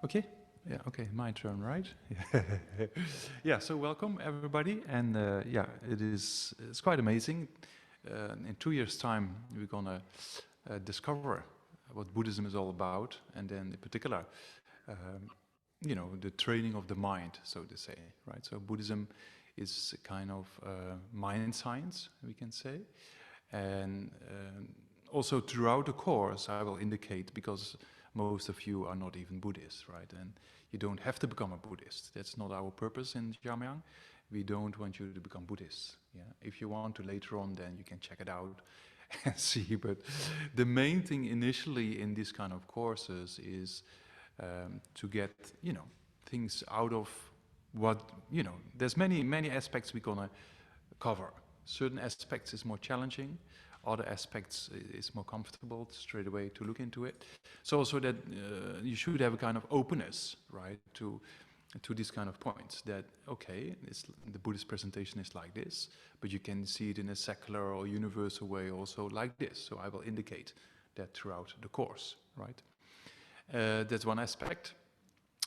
Okay. Yeah. Okay. My turn, right? Yeah. So welcome everybody, and yeah, it's quite amazing. In 2 years' time, we're gonna discover what Buddhism is all about, and then in particular, um, the training of the mind, so to say, right? So Buddhism is a kind of mind science, we can say, and also throughout the course, I will indicate, because most of you are not even Buddhists, right? And you don't have to become a Buddhist. That's not our purpose in Jamyang. We don't want you to become Buddhists. Yeah, if you want to later on, then you can check it out and see. But the main thing initially in these kind of courses is to get things out of what There's many aspects we're gonna cover. Certain aspects is more challenging, other aspects is more comfortable straight away to look into it. So also that you should have a kind of openness, right, to these kind of points. That okay, the Buddhist presentation is like this, but you can see it in a secular or universal way also like this. So I will indicate that throughout the course, right? That's one aspect.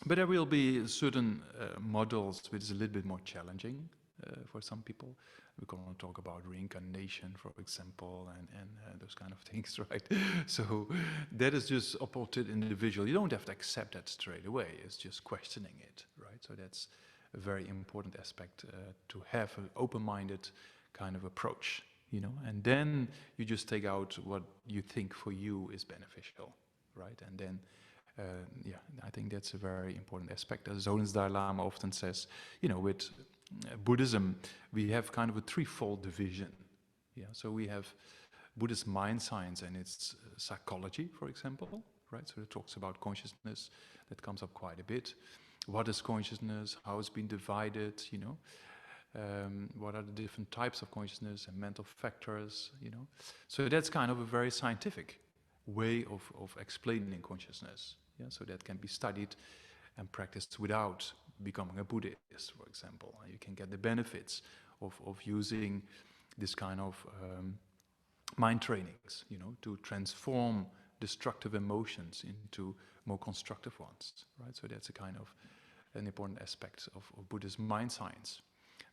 But there will be certain models which is a little bit more challenging for some people. We're going to talk about reincarnation, for example, and those kind of things, right? So that is just up to the individual. You don't have to accept that straight away. It's just questioning it, right? So that's a very important aspect to have an open-minded kind of approach, and then you just take out what you think for you is beneficial, right? And then yeah, I think that's a very important aspect. As Zonens Dalai Lama often says, with Buddhism, we have kind of a threefold division. Yeah, so we have Buddhist mind science and its psychology, for example, right? So it talks about consciousness. That comes up quite a bit. What is consciousness? How it's been divided? What are the different types of consciousness and mental factors? So that's kind of a very scientific way of explaining consciousness. Yeah, so that can be studied and practiced without becoming a Buddhist, for example. You can get the benefits of using this kind of mind trainings, to transform destructive emotions into more constructive ones, right? So that's a kind of an important aspect of Buddhist mind science.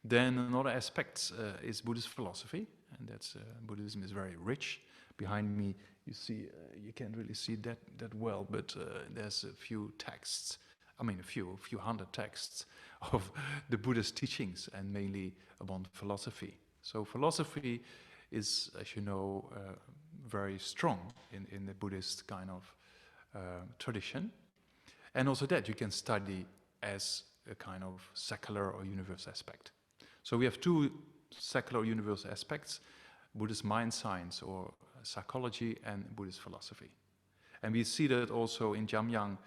Then another aspect is Buddhist philosophy, and that's Buddhism is very rich. Behind me, you see, you can't really see that well, but there's a few texts. I mean, a few hundred texts of the Buddhist teachings, and mainly about philosophy. So philosophy is, as you know, very strong in the Buddhist kind of tradition, and also that you can study as a kind of secular or universal aspect. So we have two secular or universal aspects: Buddhist mind science or psychology and Buddhist philosophy. And we see that also in Jamyang.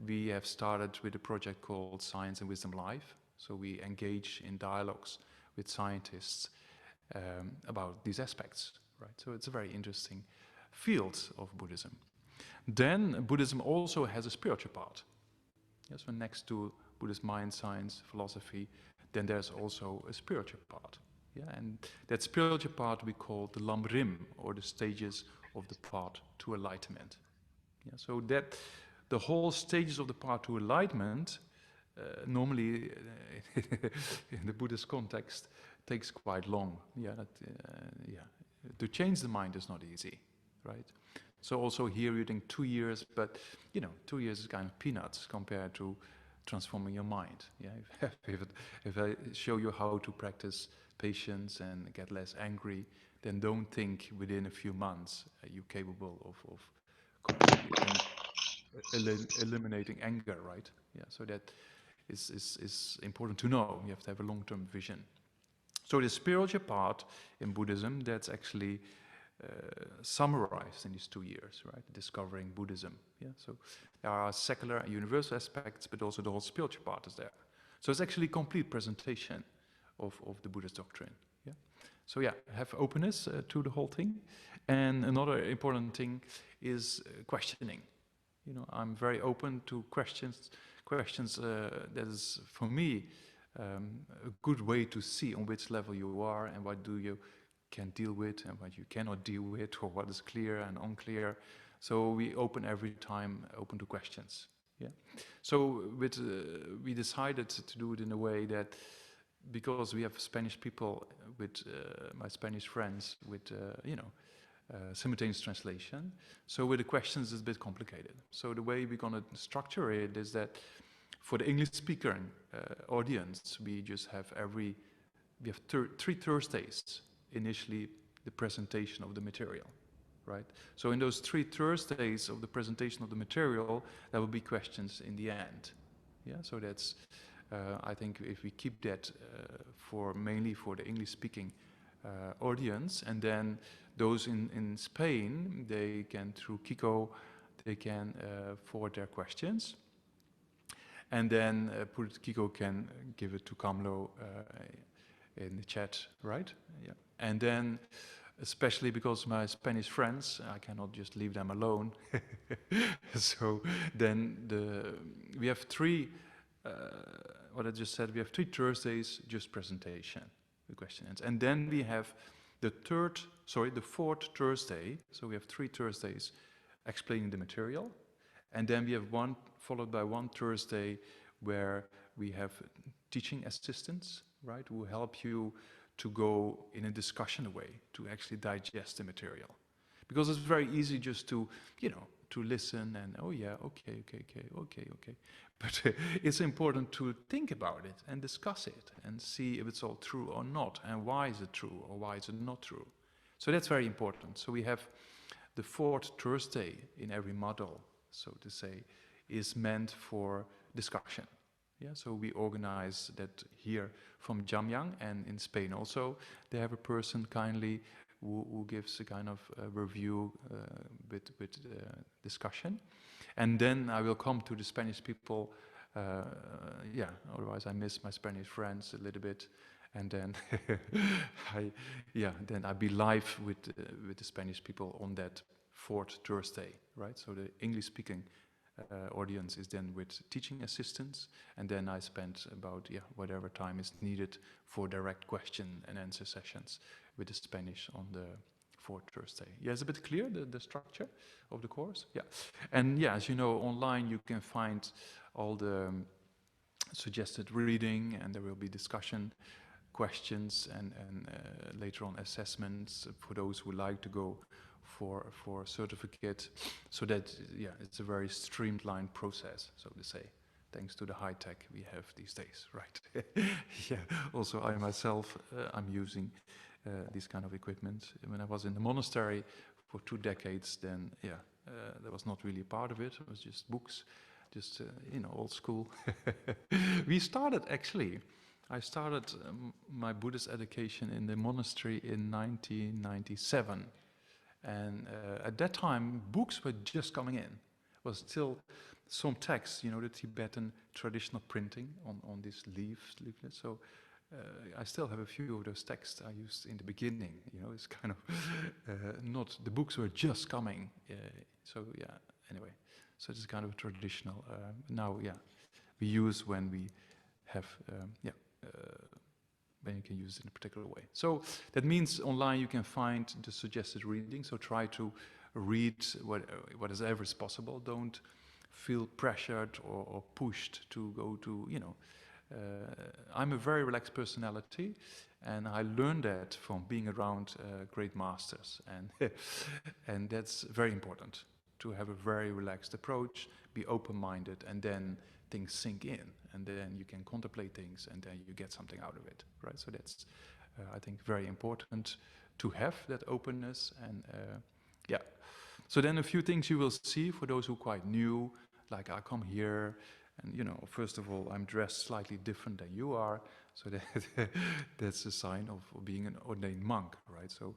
We have started with a project called Science and Wisdom Live. So we engage in dialogues with scientists about these aspects, right? So it's a very interesting field of Buddhism. Then Buddhism also has a spiritual part. Yeah, so next to Buddhist mind science, philosophy, then there's also a spiritual part. Yeah, and that spiritual part we call the Lamrim, or the stages of the path to enlightenment. Yeah, so that the whole stages of the path to enlightenment, normally in the Buddhist context, takes quite long. Yeah, to change the mind is not easy, right? So also here you think 2 years, but 2 years is kind of peanuts compared to transforming your mind. Yeah, if I show you how to practice patience and get less angry, then don't think within a few months you're capable of completely eliminating anger, right? Yeah, so that is important to know. You have to have a long-term vision. So the spiritual part in Buddhism, that's actually summarized in these 2 years, right? Discovering Buddhism. Yeah, so there are secular and universal aspects, but also the whole spiritual part is there. So it's actually a complete presentation of the Buddhist doctrine. Yeah. So yeah, have openness to the whole thing. And another important thing is questioning. I'm very open to questions. That is, for me, a good way to see on which level you are and what do you can deal with and what you cannot deal with, or what is clear and unclear. So we open every time, open to questions. Yeah. So we decided to do it in a way that, because we have Spanish people with my Spanish friends with simultaneous translation. So with the questions, it's a bit complicated. So the way we're going to structure it is that for the English speaker audience, we just have we have 3 Thursdays initially the presentation of the material, right? So in those 3 Thursdays of the presentation of the material, there will be questions in the end. Yeah, so that's, I think if we keep that mainly for the English speaking audience, and then those in Spain, they can, through Kiko, they can forward their questions. And then Kiko can give it to Kamlo in the chat, right? Yeah. And then, especially because my Spanish friends, I cannot just leave them alone. So then we have 3, what I just said, we have 3 Thursdays, just presentation, the questions. And then we have the 4th Thursday, so we have 3 Thursdays explaining the material. And then we have one, followed by 1 Thursday, where we have teaching assistants, right, who help you to go in a discussion way, to actually digest the material. Because it's very easy just to, to listen and, oh yeah, okay. But it's important to think about it and discuss it and see if it's all true or not, and why is it true or why is it not true. So that's very important. So we have the 4th Thursday in every model, so to say, is meant for discussion. Yeah, so we organize that here from Jamyang, and in Spain also they have a person kindly who gives a kind of review with discussion. And then I will come to the Spanish people, otherwise I miss my Spanish friends a little bit. And then then I'll be live with the Spanish people on that 4th Thursday, right? So the English speaking audience is then with teaching assistants, and then I spend about whatever time is needed for direct question and answer sessions with the Spanish on the 4th Thursday. Yeah, it's a bit clear, the structure of the course. Yeah, and yeah, as you know, online you can find all the suggested reading, and there will be discussion, questions, and later on assessments for those who like to go for certificate, so that it's a very streamlined process, so to say, thanks to the high tech we have these days, right? Yeah. Also, I myself, I'm using this kind of equipment. When I was in the monastery for 2 decades, then that was not really a part of it. It was just books, just old school. We started actually. I started my Buddhist education in the monastery in 1997. And at that time, books were just coming in. It was still some texts, the Tibetan traditional printing on these leaflets. So I still have a few of those texts I used in the beginning. It's kind of not, the books were just coming. Anyway, so it's kind of traditional. Now, we use when we have, when you can use it in a particular way. So that means online you can find the suggested reading, so try to read whatever is possible. Don't feel pressured or pushed to go to, I'm a very relaxed personality, and I learned that from being around great masters, and that's very important, to have a very relaxed approach, be open-minded, and then things sink in, and then you can contemplate things, and then you get something out of it, right? So that's, I think, very important to have that openness, and So then a few things you will see for those who are quite new, like I come here, and first of all, I'm dressed slightly different than you are, so that's a sign of being an ordained monk, right? So,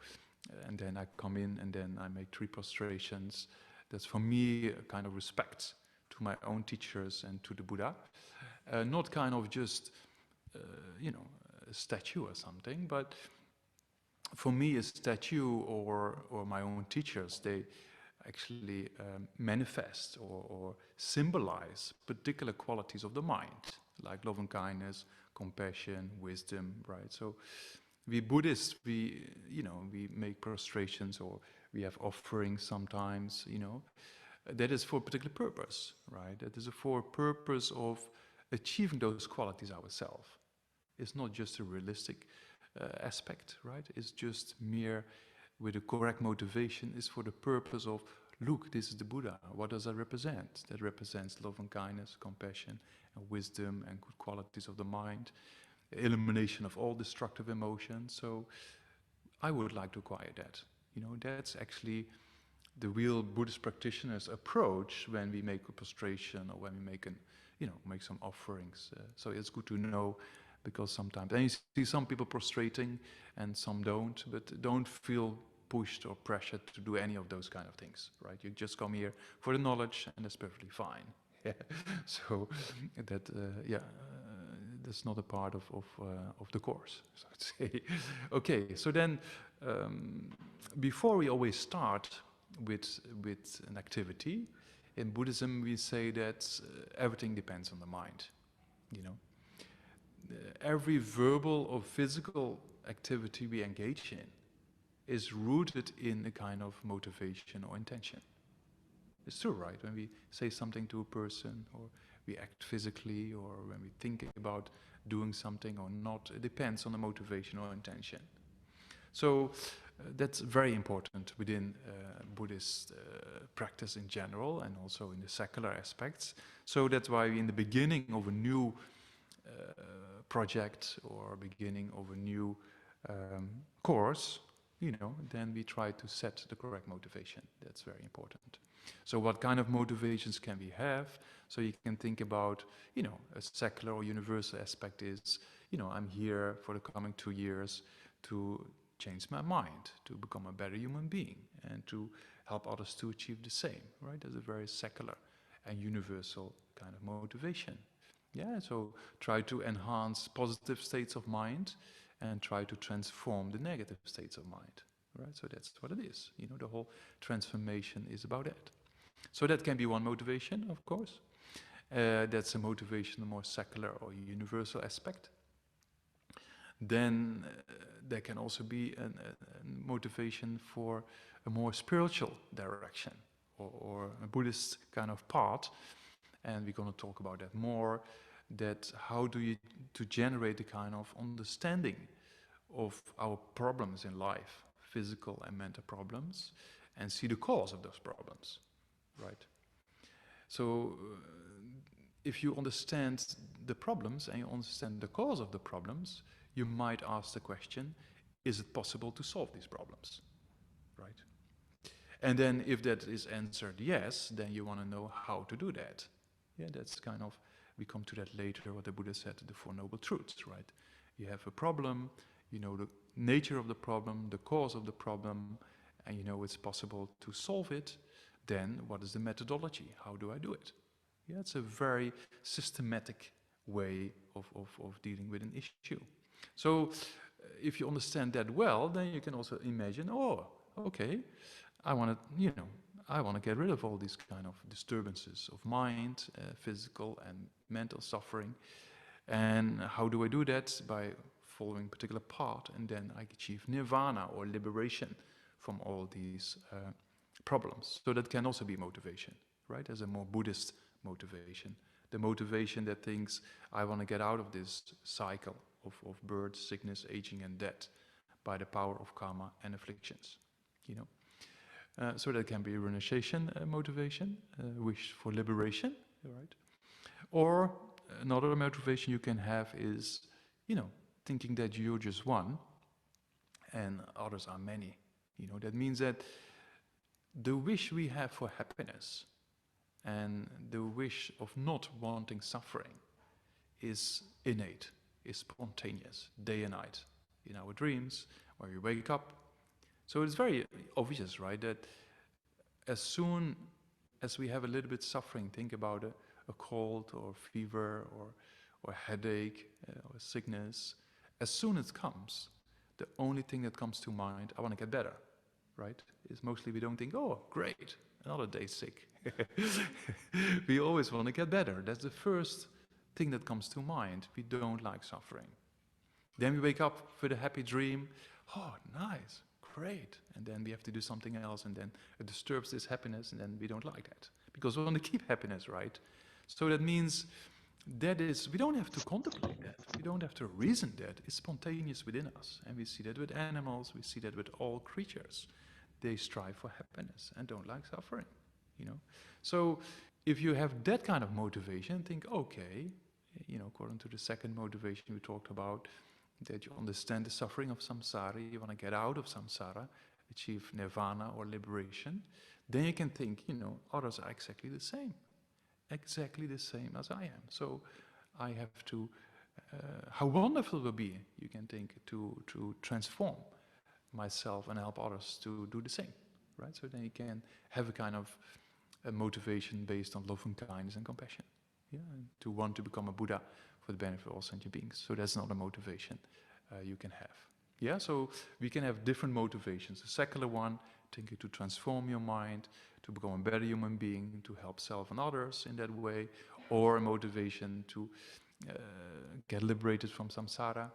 and then I come in, and then I make 3 prostrations. That's for me a kind of respect to my own teachers and to the Buddha, not kind of just, a statue or something, but for me a statue or my own teachers, they actually manifest or symbolize particular qualities of the mind, like love and kindness, compassion, wisdom, right? So we Buddhists, we make prostrations, or we have offerings sometimes, that is for a particular purpose, right? That is for a purpose of achieving those qualities ourselves. It's not just a realistic aspect, right? It's just mere with a correct motivation. Is for the purpose of, look, this is the Buddha. What does that represent? That represents love and kindness, compassion, and wisdom, and good qualities of the mind, elimination of all destructive emotions. So I would like to acquire that. You know, that's actually the real Buddhist practitioner's approach when we make a prostration or when we make an, you know, make some offerings. So it's good to know, because sometimes, and you see some people prostrating and some don't, but don't feel pushed or pressured to do any of those kind of things, right? You just come here for the knowledge, and that's perfectly fine. Yeah. So that, that's not a part of the course, so to say. Okay, so then before we always start with an activity, in Buddhism we say that everything depends on the mind, you know. Every verbal or physical activity we engage in is rooted in a kind of motivation or intention. It's true, right? When we say something to a person, or we act physically, or when we think about doing something or not, it depends on the motivation or intention. So that's very important within Buddhist practice in general, and also in the secular aspects. So that's why in the beginning of a new project or beginning of a new course, you know, then we try to set the correct motivation. That's very important. So what kind of motivations can we have? So you can think about, you know, a secular or universal aspect is, you know, I'm here for the coming 2 years to change my mind, to become a better human being, and to help others to achieve the same, right? That's a very secular and universal kind of motivation. Yeah, so try to enhance positive states of mind and try to transform the negative states of mind, right? So that's what it is. You know, the whole transformation is about that. So that can be one motivation, of course. That's a motivation, a more secular or universal aspect. Then there can also be a motivation for a more spiritual direction, or a Buddhist kind of path. And we're going to talk about that more, that how do you to generate the kind of understanding of our problems in life, physical and mental problems, and see the cause of those problems, right? So if you understand the problems and you understand the cause of the problems, you might ask the question, is it possible to solve these problems, right? And then if that is answered yes, then you want to know how to do that. Yeah, that's kind of, we come to that later, what the Buddha said, the Four Noble Truths, right? You have a problem, you know the nature of the problem, the cause of the problem, and you know it's possible to solve it. Then what is the methodology? How do I do it? Yeah, it's a very systematic way of dealing with an issue. So if you understand that well, then you can also imagine, oh, okay, I want to, you know, I want to get rid of all these kind of disturbances of mind, physical and mental suffering. And how do I do that? By following a particular path, and then I achieve nirvana or liberation from all these problems. So that can also be motivation, right? As a more Buddhist motivation. The motivation that thinks, I want to get out of this cycle of birth, sickness, aging and death by the power of karma and afflictions, you know. So that can be a renunciation motivation, wish for liberation, right? Or another motivation you can have is, you know, thinking that you're just one and others are many. You know, that means that the wish we have for happiness and the wish of not wanting suffering is innate, is spontaneous, day and night, in our dreams, when we wake up. So it's very obvious, right, that as soon as we have a little bit suffering, think about a cold or fever or headache or sickness, as soon as it comes, the only thing that comes to mind, I want to get better, right? Is mostly we don't think, oh, great, another day sick. We always want to get better. That's the first thing that comes to mind. We don't like suffering. Then we wake up with a happy dream. Oh, nice, great. And then we have to do something else, and then it disturbs this happiness, and then we don't like that. Because we want to keep happiness, right? So that means we don't have to contemplate that. We don't have to reason that. It's spontaneous within us. And we see that with animals, we see that with all creatures. They strive for happiness and don't like suffering, you know. So if you have that kind of motivation, think, okay, you know, according to the second motivation we talked about, that you understand the suffering of samsara, you want to get out of samsara, achieve nirvana or liberation, then you can think, you know, others are exactly the same as I am. So I have to, how wonderful it will be, you can think, to transform myself and help others to do the same, right? So then you can have a kind of a motivation based on love and kindness and compassion, yeah, and to want to become a Buddha for the benefit of all sentient beings. So that's not a motivation you can have. Yeah, so we can have different motivations. A secular one, thinking to transform your mind, to become a better human being, to help self and others in that way, or a motivation to get liberated from samsara,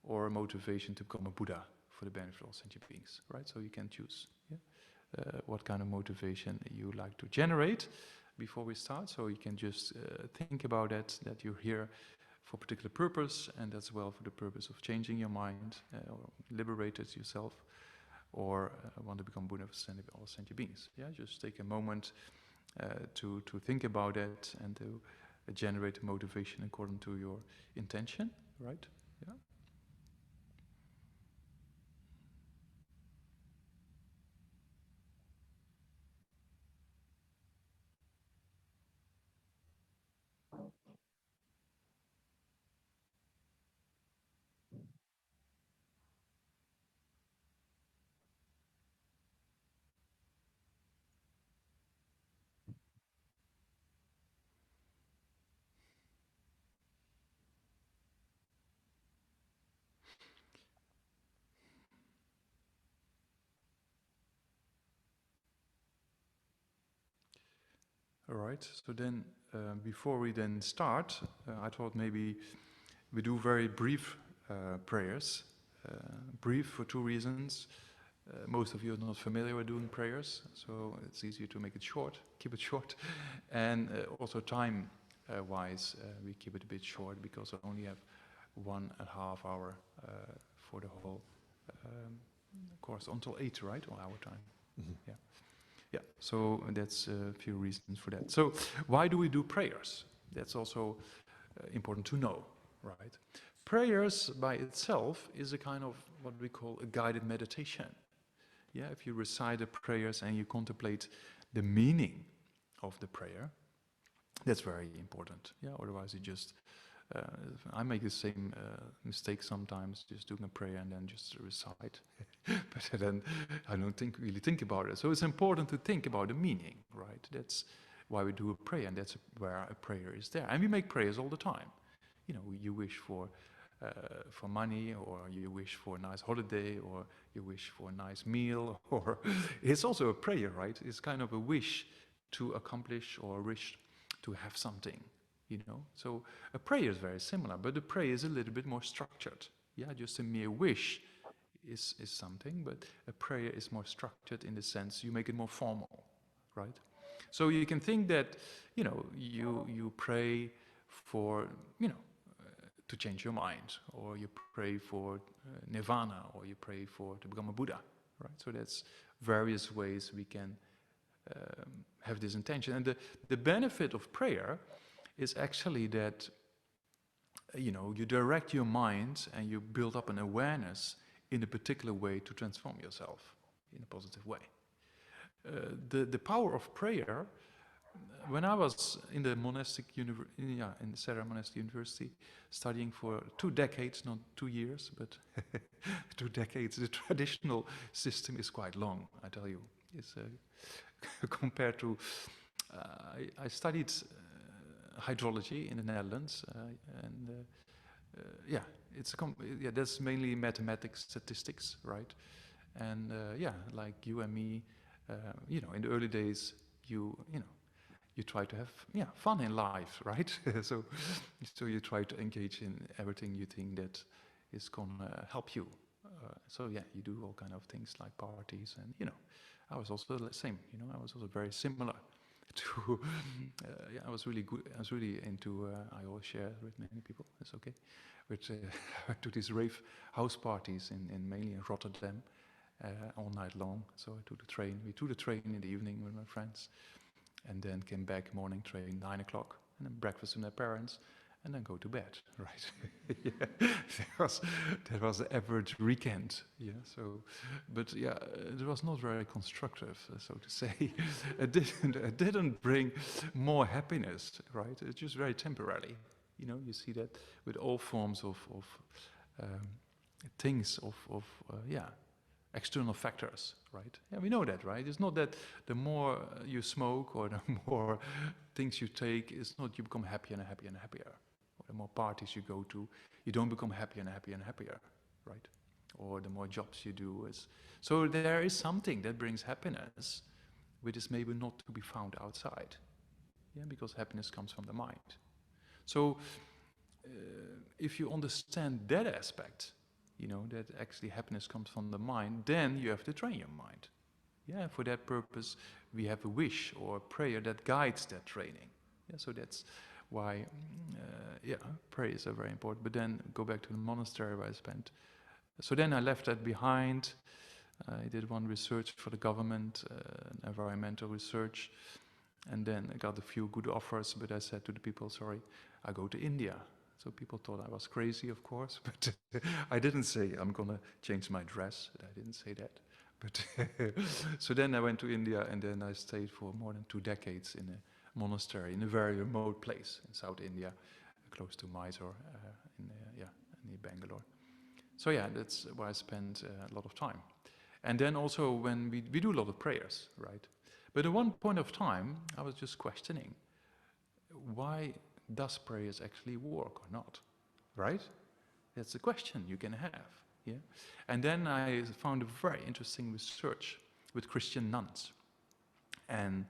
or a motivation to become a Buddha for the benefit of all sentient beings, right? So you can choose, yeah? What kind of motivation you like to generate before we start. So you can just think about it, that you're here for a particular purpose, and as well for the purpose of changing your mind, or liberated yourself, or want to become Buddha for all sentient beings. Yeah, just take a moment to think about it and to generate motivation according to your intention, right? Yeah. All right, so then before we then start, I thought maybe we do very brief prayers. Brief for two reasons. Most of you are not familiar with doing prayers, so it's easier to make it short, keep it short. And also time-wise, we keep it a bit short because I only have 1.5 hours for the whole course, until 8, right, on our time? Mm-hmm. Yeah. Yeah, so that's a few reasons for that. So why do we do prayers? That's also important to know, right? Prayers by itself is a kind of what we call a guided meditation. Yeah, if you recite the prayers and you contemplate the meaning of the prayer, that's very important. Yeah, otherwise you just, I make the same mistake sometimes, just doing a prayer and then just recite. But then I don't really think about it. So it's important to think about the meaning, right? That's why we do a prayer, and that's where a prayer is there. And we make prayers all the time. You know, you wish for money, or you wish for a nice holiday, or you wish for a nice meal, or it's also a prayer, right? It's kind of a wish to accomplish or a wish to have something, you know. So a prayer is very similar, but the prayer is a little bit more structured. Yeah, just a mere wish is something, but a prayer is more structured in the sense you make it more formal, right? So you can think that, you know, you pray for, you know, to change your mind, or you pray for nirvana, or you pray to become a Buddha, right? So that's various ways we can have this intention. And the benefit of prayer is actually that, you know, you direct your mind and you build up an awareness in a particular way to transform yourself in a positive way. The power of prayer, when I was in the in the Sarah Monastic University, studying for 2 decades, not 2 years, but 2 decades, the traditional system is quite long, I tell you. It's compared to, I studied hydrology in the Netherlands, and yeah, that's mainly mathematics, statistics, right? And yeah, like you and me, you know, in the early days, you know, you try to have fun in life, right? so you try to engage in everything you think that is gonna help you so yeah, you do all kind of things like parties, and you know, I was also the same. You know, I was also very similar to. Yeah, I was really good. I was really into. I always share with many people. It's okay. But to these rave house parties in mainly in Rotterdam, all night long. So I took the train. We took the train in the evening with my friends, and then came back morning train 9 o'clock, and then breakfast with my parents, and then go to bed. Right? Yeah, that was the average weekend. Yeah. So, but yeah, it was not very constructive, so to say. It didn't bring more happiness. Right? It's just very temporary. You know, you see that with all forms of things yeah, external factors, right? Yeah, we know that, right? It's not that the more you smoke or the more things you take, it's not you become happier and happier and happier. Or the more parties you go to, you don't become happier and happier and happier, right? Or the more jobs you do. So there is something that brings happiness, which is maybe not to be found outside. Yeah, because happiness comes from the mind. So if you understand that aspect, you know, that actually happiness comes from the mind, then you have to train your mind. Yeah, for that purpose, we have a wish or a prayer that guides that training. Yeah, so that's why, yeah, prayers are very important. But then go back to the monastery where I spent. So then I left that behind. I did one research for the government, environmental research. And then I got a few good offers, but I said to the people, sorry, I go to India. So people thought I was crazy, of course, but I didn't say I'm gonna change my dress. I didn't say that. But so then I went to India, and then I stayed for more than 2 decades in a monastery in a very remote place in South India, close to Mysore, yeah, near Bangalore. So yeah, that's where I spent a lot of time. And then also when we do a lot of prayers, right? But at one point of time, I was just questioning, why does prayers actually work or not, right? That's a question you can have, yeah? And then I found a very interesting research with Christian nuns. And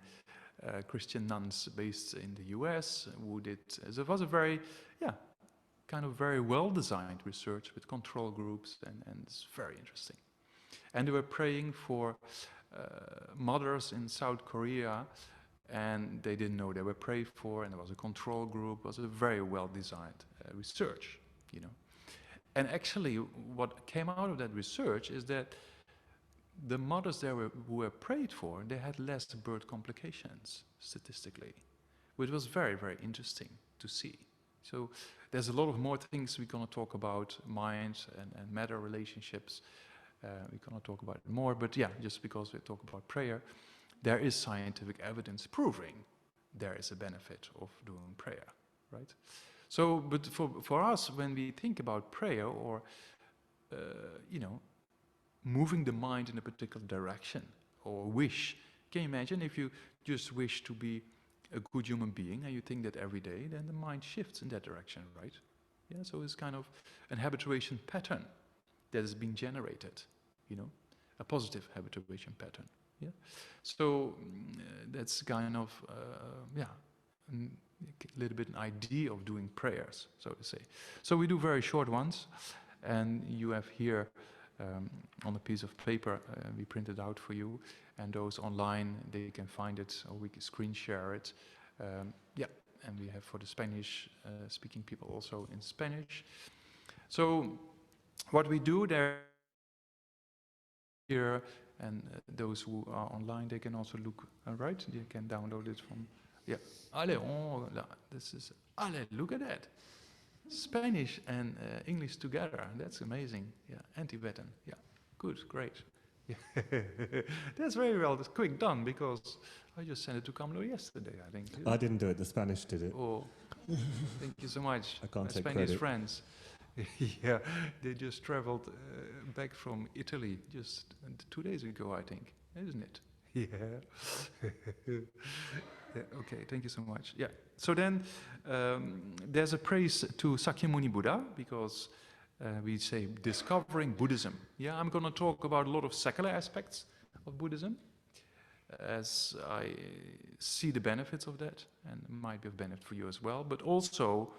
Christian nuns based in the US who did, so it was a very, yeah, kind of very well-designed research with control groups, and it's very interesting. And they were praying for mothers in South Korea, and they didn't know they were prayed for, and there was a control group. It was a very well-designed research, you know. And actually, what came out of that research is that the mothers there who were prayed for, they had less birth complications, statistically, which was very, very interesting to see. So there's a lot of more things we're going to talk about, mind and matter relationships. We're going to talk about it more, but yeah, just because we talk about prayer, there is scientific evidence proving there is a benefit of doing prayer, right? So, but for us, when we think about prayer or, you know, moving the mind in a particular direction or wish, can you imagine if you just wish to be a good human being and you think that every day, then the mind shifts in that direction, right? Yeah, so it's kind of an habituation pattern that is being generated, you know, a positive habituation pattern. Yeah, so that's kind of yeah, a little bit an idea of doing prayers, so to say. So we do very short ones, and you have here on a piece of paper we printed out for you, and those online they can find it, or we can screen share it. Yeah, and we have for the Spanish speaking people also in Spanish. So what we do there here, and those who are online, they can also look, right? They can download it from, yeah. Allez, this is, allez, look at that. Spanish and English together, that's amazing. Yeah, and Tibetan, yeah, good, great. Yeah. That's very well, that's quick done, because I just sent it to Kamlo yesterday, I think. I didn't do it, the Spanish did it. Oh, thank you so much. I can't take Spanish credit. friends. Yeah, they just traveled back from Italy just 2 days ago, I think, isn't it? Yeah. Yeah. Okay, thank you so much. Yeah. So then there's a praise to Shakyamuni Buddha, because we say discovering Buddhism. Yeah, I'm going to talk about a lot of secular aspects of Buddhism, as I see the benefits of that, and it might be of benefit for you as well. But also,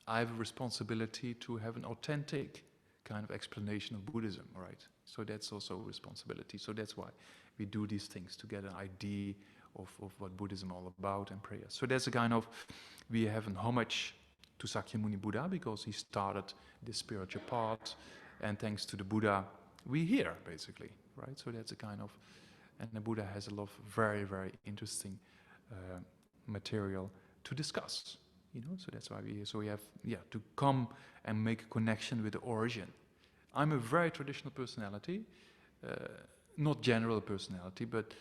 I have a responsibility to have an authentic kind of explanation of Buddhism, right? So that's also responsibility. So that's why we do these things, to get an idea of what Buddhism all about and prayer. So that's a kind of, we have an homage to Shakyamuni Buddha because he started this spiritual path, and thanks to the Buddha, we here basically, right? So that's a kind of, and the Buddha has a lot of very, very interesting material to discuss, you know. So that's why we have to come and make a connection with the origin. I'm a very traditional personality, not general personality, but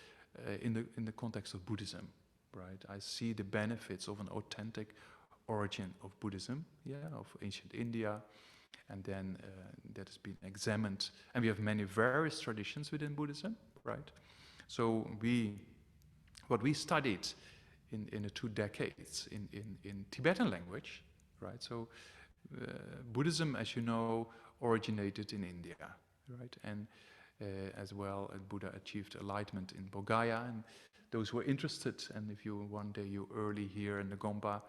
in the context of Buddhism, right? I see the benefits of an authentic origin of Buddhism, of ancient India, and then that has been examined, and we have many various traditions within Buddhism, right? So what we studied in the 2 decades in Tibetan language, right? So Buddhism, as you know, originated in India, right? And as well, Buddha achieved enlightenment in Bodh and those who are interested, and if you one day you early here in the Gompa,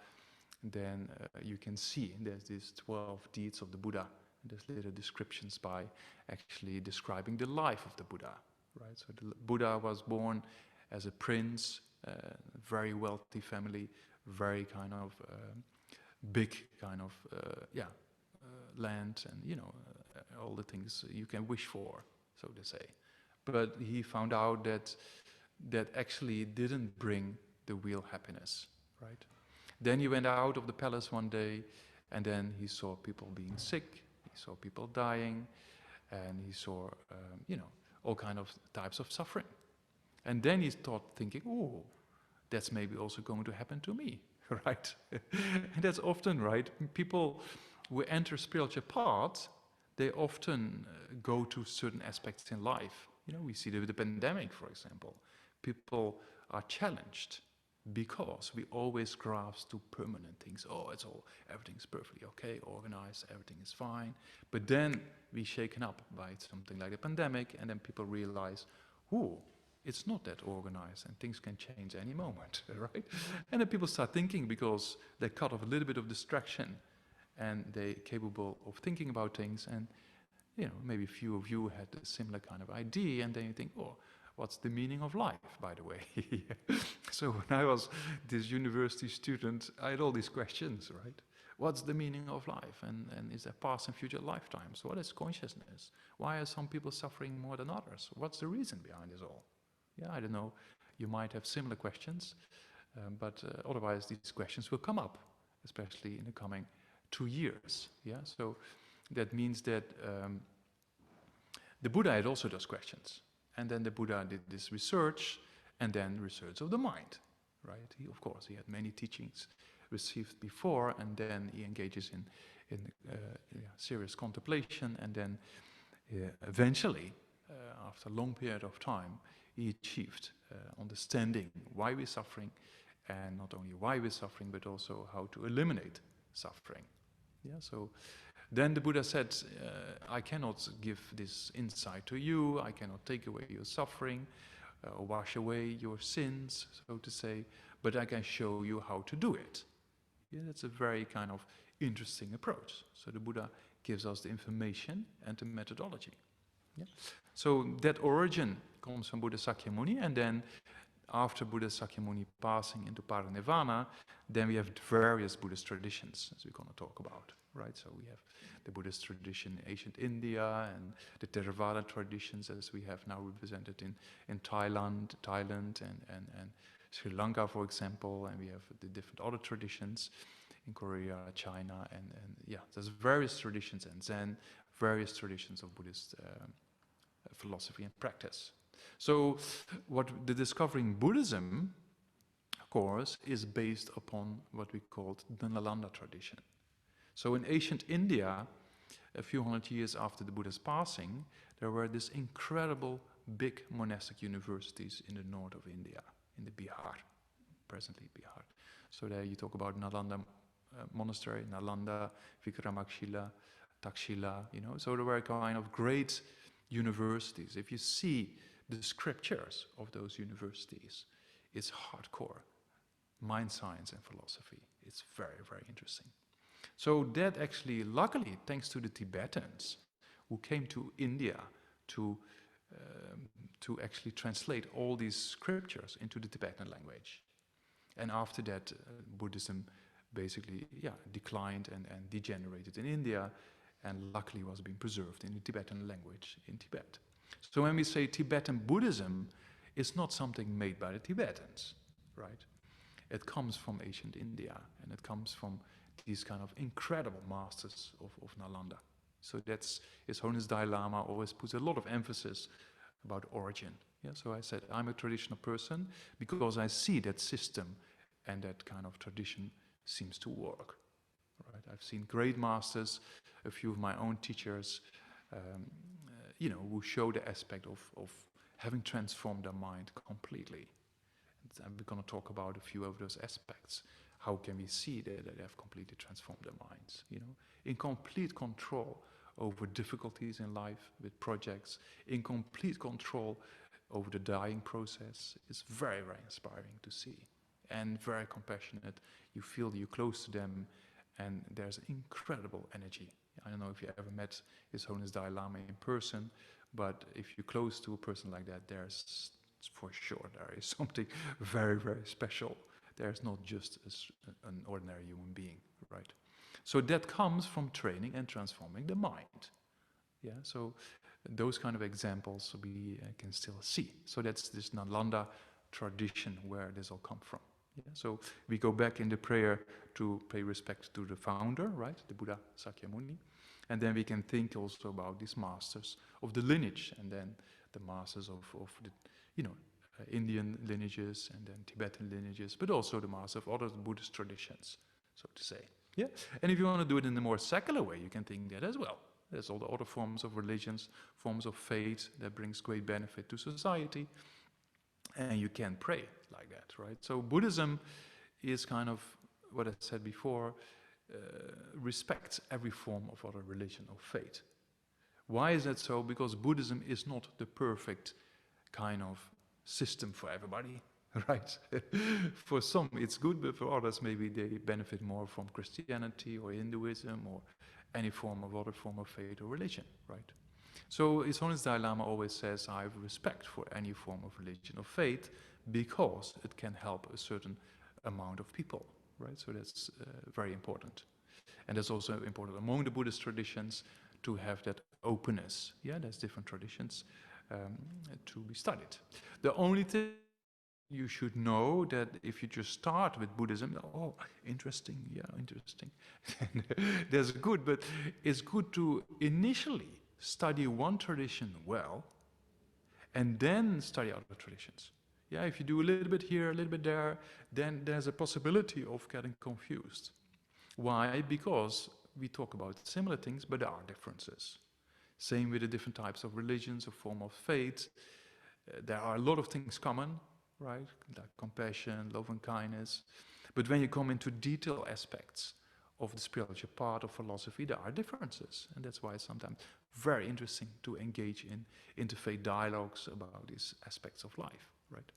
then you can see there's these 12 deeds of the Buddha. And there's little descriptions by actually describing the life of the Buddha, right? So the Buddha was born as a prince, very wealthy family, very kind of big kind of land, and you know all the things you can wish for, so to say. But he found out that actually didn't bring the real happiness, right? Then he went out of the palace one day, and then he saw people being sick, he saw people dying, and he saw all kind of types of suffering. And then he started thinking, oh, that's maybe also going to happen to me, right? And that's often, right? People who enter spiritual paths, they often go to certain aspects in life. You know, we see the pandemic, for example. People are challenged because we always grasp to permanent things. Oh, everything's perfectly okay, organized, everything is fine. But then we're shaken up by something like a pandemic, and then people realize, oh, it's not that organized, and things can change any moment, right? And then people start thinking, because they cut off a little bit of distraction, and they're capable of thinking about things, and maybe a few of you had a similar kind of idea, and then you think, oh, what's the meaning of life, by the way? So when I was this university student, I had all these questions, right? What's the meaning of life? And is there past and future lifetimes? What is consciousness? Why are some people suffering more than others? What's the reason behind this all? Yeah, I don't know. You might have similar questions, but otherwise these questions will come up, especially in the coming 2 years. Yeah, so that means that the Buddha had also those questions. And then the Buddha did this research, and then research of the mind, right? Of course, he had many teachings received before, and then he engages in serious contemplation, and then eventually, after a long period of time, he achieved understanding why we're suffering, and not only why we're suffering, but also how to eliminate suffering. Yeah, so then the Buddha said, I cannot give this insight to you, I cannot take away your suffering, or wash away your sins, so to say, but I can show you how to do it. Yeah, that's a very kind of interesting approach. So the Buddha gives us the information and the methodology. Yeah? So that origin comes from Buddha Shakyamuni, and then after Buddha Shakyamuni passing into Parinirvana, then we have various Buddhist traditions, as we're going to talk about, right? So we have the Buddhist tradition in ancient India, and the Theravada traditions, as we have now represented in Thailand and Sri Lanka, for example, and we have the different other traditions in Korea, China, and there's various traditions, and Zen, various traditions of Buddhist philosophy and practice. So what the discovering Buddhism, of course, is based upon what we called the Nalanda tradition. So in ancient India, a few hundred years after the Buddha's passing, there were these incredible big monastic universities in the north of India, in the Bihar, presently Bihar. So there you talk about Nalanda monastery, Nalanda, Vikramakshila, Takshila, so there were kind of great universities. If you see the scriptures of those universities, it's hardcore mind science and philosophy. It's very, very interesting. So that actually, luckily, thanks to the Tibetans, who came to India to actually translate all these scriptures into the Tibetan language. And after that, Buddhism basically declined and degenerated in India, and luckily was being preserved in the Tibetan language in Tibet. So when we say Tibetan Buddhism, it's not something made by the Tibetans, right? It comes from ancient India, and it comes from these kind of incredible masters of Nalanda. So that's His Holiness Dalai Lama always puts a lot of emphasis about origin. Yeah, so I said I'm a traditional person because I see that system and that kind of tradition seems to work. Right? I've seen great masters, a few of my own teachers, who show the aspect of having transformed their mind completely. And we're going to talk about a few of those aspects. How can we see that they have completely transformed their minds? In complete control over difficulties in life with projects, in complete control over the dying process. It's very, very inspiring to see, and very compassionate. You feel that you're close to them, and there's incredible energy. I don't know if you ever met His Holiness Dalai Lama in person, but if you're close to a person like that, there's for sure there is something very, very special. There's not just an ordinary human being, right? So that comes from training and transforming the mind. Yeah, so those kind of examples we can still see. So that's this Nalanda tradition where this all come from. Yeah, so we go back in the prayer to pay respect to the founder, right, the Buddha Shakyamuni, and then we can think also about these masters of the lineage, and then the masters of the, Indian lineages, and then Tibetan lineages, but also the masters of other Buddhist traditions, so to say. Yeah, and if you want to do it in a more secular way, you can think that as well. There's all the other forms of religions, forms of faith that brings great benefit to society, and you can pray like that, right? So Buddhism is kind of what I said before, respects every form of other religion or faith. Why is that so? Because Buddhism is not the perfect kind of system for everybody, right? For some it's good, but for others maybe they benefit more from Christianity or Hinduism or any other form of faith or religion, right? So His Holiness Dalai Lama always says, I have respect for any form of religion or faith because it can help a certain amount of people, right? So that's very important. And that's also important among the Buddhist traditions to have that openness. Yeah, there's different traditions to be studied. The only thing you should know that if you just start with Buddhism, oh, interesting, yeah, interesting. That's good, but it's good to initially study one tradition well and then study other traditions. Yeah, if you do a little bit here, a little bit there, then there's a possibility of getting confused. Why? Because we talk about similar things, but there are differences. Same with the different types of religions or form of faith. There are a lot of things common, right? Like compassion, love and kindness. But when you come into detailed aspects of the spiritual part of philosophy, there are differences. And that's why it's sometimes very interesting to engage in interfaith dialogues about these aspects of life, right?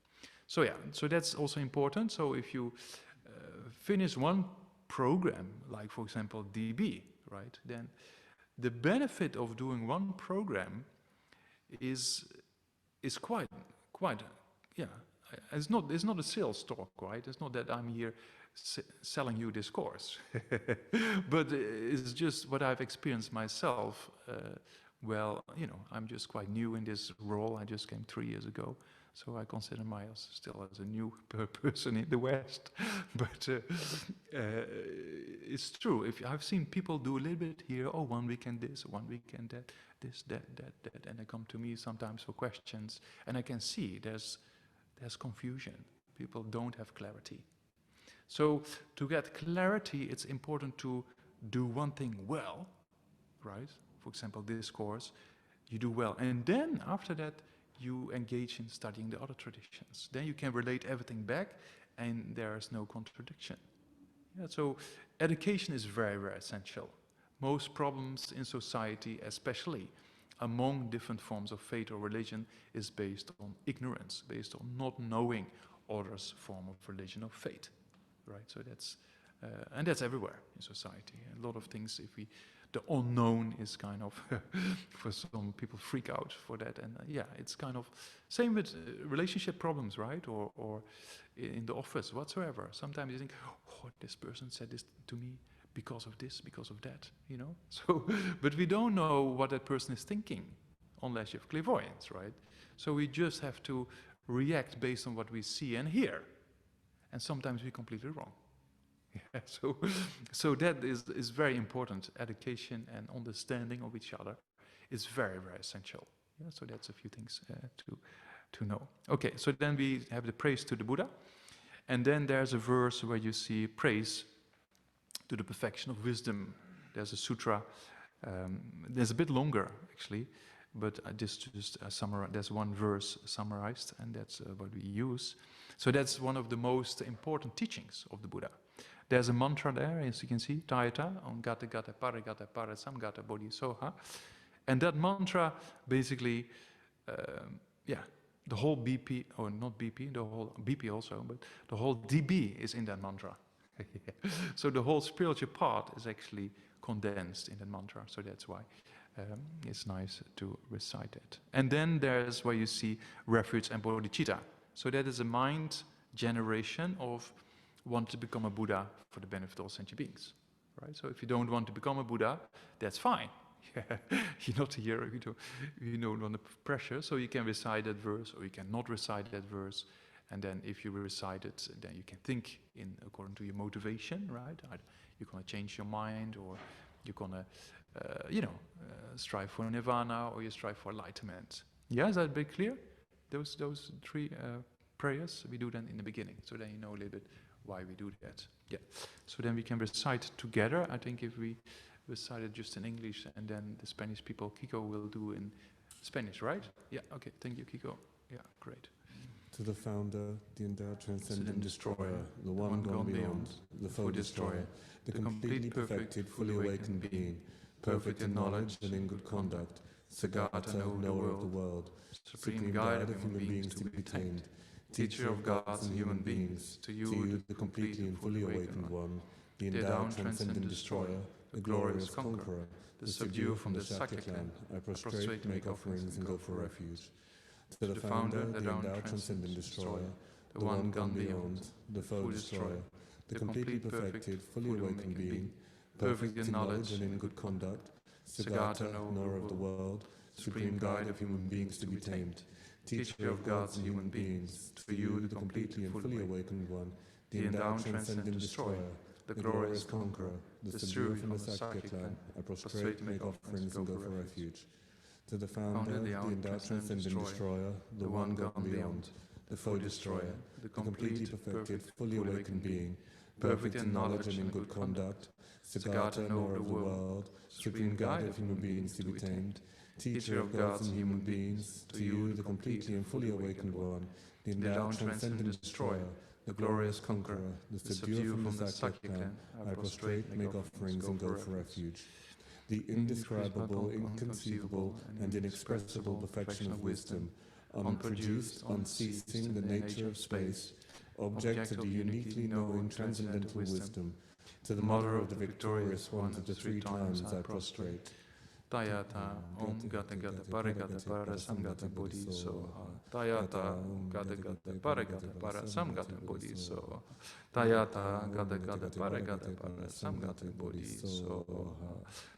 So yeah, so that's also important. So if you finish one program, like for example DB, right, then the benefit of doing one program is quite yeah. It's not a sales talk, right? It's not that I'm here selling you this course, but it's just what I've experienced myself. Well, I'm just quite new in this role. I just came 3 years ago, so I consider myself still as a new person in the West. But it's true. If I've seen people do a little bit here, oh, 1 weekend this, 1 weekend that, this, that, and they come to me sometimes for questions, and I can see there's confusion. People don't have clarity. So to get clarity, it's important to do one thing well, right? For example, this course, you do well. And then after that, you engage in studying the other traditions. Then you can relate everything back and there's no contradiction. Yeah, so education is very, very essential. Most problems in society, especially among different forms of faith or religion, is based on ignorance, based on not knowing others' form of religion or faith, right? So that's and that's everywhere in society. A lot of things, if we the unknown is kind of, for some people freak out for that. And yeah, it's kind of, same with relationship problems, right? Or in the office, whatsoever. Sometimes you think, oh, this person said this to me because of this, because of that, you know? So, but we don't know what that person is thinking unless you have clairvoyance, right? So we just have to react based on what we see and hear. And sometimes we're completely wrong. Yeah, so that is very important. Education and understanding of each other is very, very essential. Yeah, so that's a few things to know. Okay, so then we have the praise to the Buddha. And then there's a verse where you see praise to the perfection of wisdom. There's a sutra. There's a bit longer, actually. But just summarize. There's one verse summarized, and that's what we use. So that's one of the most important teachings of the Buddha. There's a mantra there, as you can see, Tayata, on Gata Gata Paragata Parasamgata Bodhisoha. And that mantra basically, the whole BP, or not BP, the whole BP also, but the whole DB is in that mantra. So the whole spiritual part is actually condensed in that mantra, so that's why it's nice to recite it. And then there's where you see refuge and bodhicitta. So that is a mind generation of want to become a Buddha for the benefit of all sentient beings, right? So if you don't want to become a Buddha, that's fine. You're not here, you don't want the pressure, so you can recite that verse or you cannot recite that verse. And then if you recite it, then you can think in according to your motivation, right? You're going to change your mind, or you're going to, strive for nirvana, or you strive for enlightenment. Yeah, is that a bit clear? Those three prayers, we do them in the beginning, so then you know a little bit why we do that. Yeah. So then we can recite together. I think if we recite it just in English, and then the Spanish people, Kiko, will do in Spanish, right? Yeah. Okay. Thank you, Kiko. Yeah. Great. To the founder, the endowed transcendent destroyer, the one gone beyond, the foe destroyer, the completely perfected, fully awakened being, perfect in knowledge and in good conduct, Sagata, knower of the world, supreme guide of human beings to be tamed, teacher of gods and human beings, to you, the completely and fully awakened one, the endowed transcendent destroyer, the glorious conqueror, the subduer from the Shakya clan, I prostrate, make offerings, and go for refuge. To the founder, the endowed transcendent destroyer, the one gone beyond, the foe destroyer, the completely perfected, fully awakened being, perfect in knowledge and in good conduct, Sagata, knower of the world, supreme guide of human beings to be tamed, teacher of gods and human beings, to you, the completely and fully awakened one, the endowed transcendent destroyer, the glorious conqueror, the subduer from the Shakya clan, I prostrate, make offerings, and go for refuge. To the founder, the endowed transcendent destroyer, the one gone beyond, the foe destroyer, the completely perfected, fully awakened being, perfect in knowledge and in good conduct, Sagata, knower of the world, supreme guide of human beings to be tamed, teacher of gods and human beings, to you, the completely and fully awakened one, the endowed transcendent destroyer, the glorious conqueror, the subduer from the Shakya clan, I prostrate, make offerings, and go for refuge. The indescribable, inconceivable, and inexpressible perfection of wisdom, unproduced, unceasing, the nature of space, object of the uniquely knowing transcendental wisdom, to the mother of the victorious one of the three times I prostrate. Tayata Om Gata Gata Paragata Parasamgata Bodhisoha. Tayata Om Gata Gata Paragata Parasamgata Bodhisoha. Tayata Gata Gata Paragata Parasamgata Bodhisoha.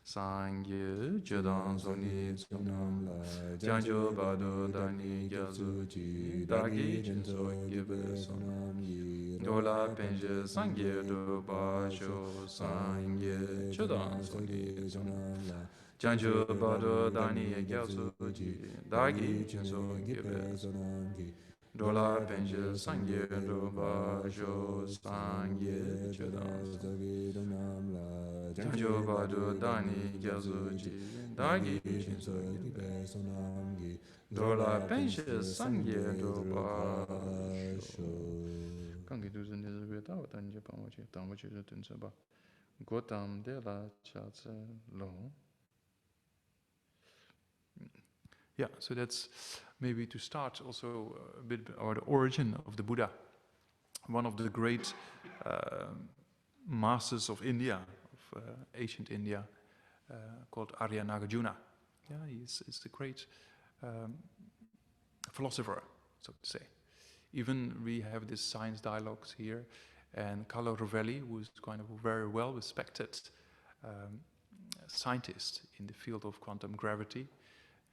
Sangye Chedan Soni Sonam Lai Janjo Bado Dani Gyazuji Dagi Jinso Gibe Sonam Yi Dola Penje Sangye Do Basho Sangye Chedan Soni Sonam Lai Janjo Bado Dani Gyazuji Dagi Jinso Gibe Sonam Dola Penje Sangye Do Basho Sangye Chedan Sonam Lai Janjo Bado Dani Gyazuji Dagi Jinso Gibe Sonam Dola Penje Sangye Do Basho Kangi Duzen Nizabeta Watanje Pamachi Tamachi Tunsaba Gotam de la Chatse Long. Yeah, so that's maybe to start also a bit about the origin of the Buddha. One of the great masters of India, of ancient India, called Arya Nagarjuna. Yeah, he's a great philosopher, so to say. Even we have these science dialogues here, and Carlo Rovelli, who is kind of a very well respected scientist in the field of quantum gravity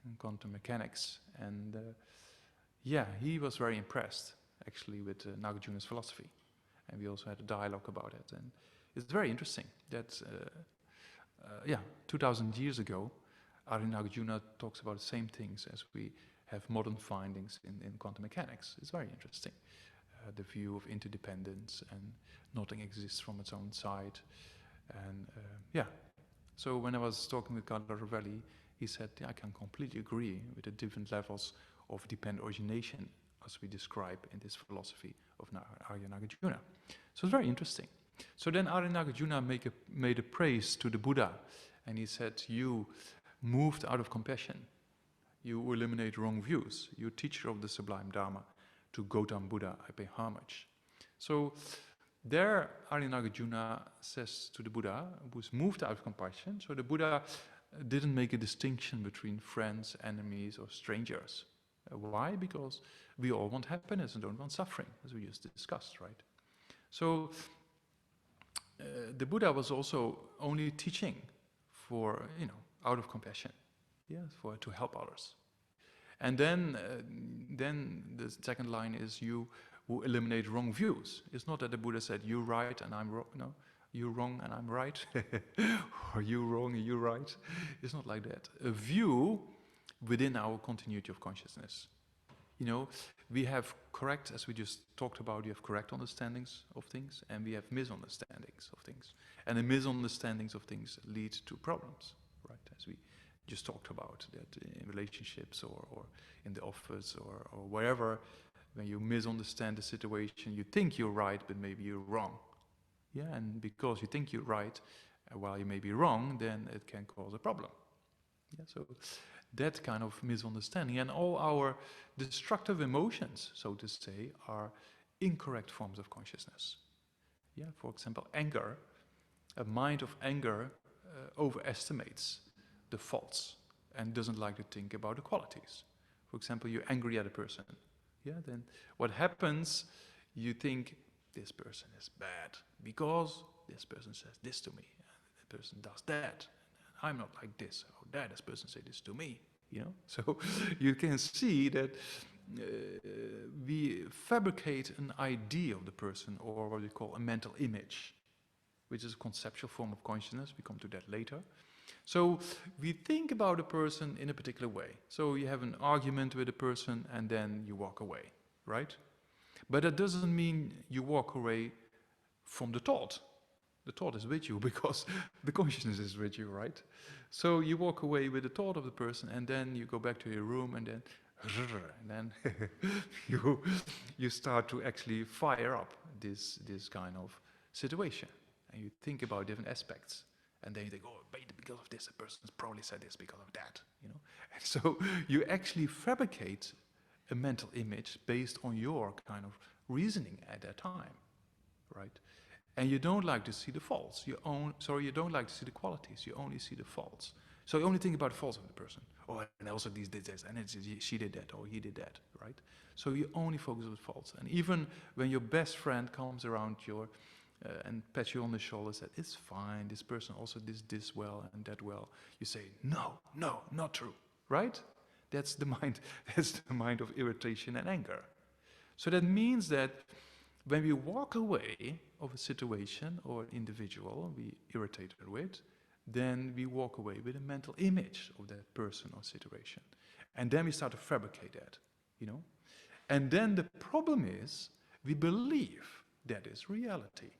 and quantum mechanics, and yeah, he was very impressed actually with Nagarjuna's philosophy, and we also had a dialogue about it, and it's very interesting that 2000 years ago, Arya Nagarjuna talks about the same things as we have modern findings in quantum mechanics. It's very interesting. The view of interdependence and nothing exists from its own side. And so when I was talking with Carlo Rovelli, he said, I can completely agree with the different levels of dependent origination as we describe in this philosophy of Arya Nagarjuna. So it's very interesting. So then Arya Nagarjuna made a praise to the Buddha, and he said, you moved out of compassion. You eliminate wrong views. You're teacher of the sublime Dharma. To Gautam Buddha, I pay homage. So there, Arya Nagarjuna says to the Buddha, who's moved out of compassion, so the Buddha didn't make a distinction between friends, enemies, or strangers. Why? Because we all want happiness and don't want suffering, as we just discussed, right? So the Buddha was also only teaching for, out of compassion, to help others. And then the second line is you who eliminate wrong views. It's not that the Buddha said, you right and I'm wrong. No, you wrong and I'm right. Or you wrong and you right. It's not like that. A view within our continuity of consciousness. We have correct, as we just talked about, we have correct understandings of things and we have misunderstandings of things. And the misunderstandings of things lead to problems, right? As we just talked about that in relationships or in the office or wherever, when you misunderstand the situation, you think you're right, but maybe you're wrong. Yeah, and because you think you're right, while you may be wrong, then it can cause a problem. Yeah, so that kind of misunderstanding and all our destructive emotions, so to say, are incorrect forms of consciousness. Yeah, for example, anger. A mind of anger overestimates the faults and doesn't like to think about the qualities. For example, you're angry at a person. Yeah, then what happens, you think this person is bad because this person says this to me, and the person does that. I'm not like this, or that this person said this to me, So you can see that we fabricate an idea of the person, or what we call a mental image, which is a conceptual form of consciousness. We come to that later. So we think about a person in a particular way. So you have an argument with a person and then you walk away, right? But that doesn't mean you walk away from the thought. The thought is with you because the consciousness is with you, right? So you walk away with the thought of the person and then you go back to your room and then you start to actually fire up this kind of situation. And you think about different aspects. And then you think, oh, because of this, a person's probably said this because of that, And so you actually fabricate a mental image based on your kind of reasoning at that time, right? And you don't like to see the faults. You don't like to see the qualities. You only see the faults. So you only think about the faults of the person. Oh, and also these did this, and she did that, or he did that, right? So you only focus on the faults. And even when your best friend comes around and pats you on the shoulder, said, it's fine, this person also did this well and that well. You say, no, not true, right? That's the mind of irritation and anger. So that means that when we walk away of a situation or an individual we irritated with, then we walk away with a mental image of that person or situation. And then we start to fabricate that, And then the problem is, we believe that is reality.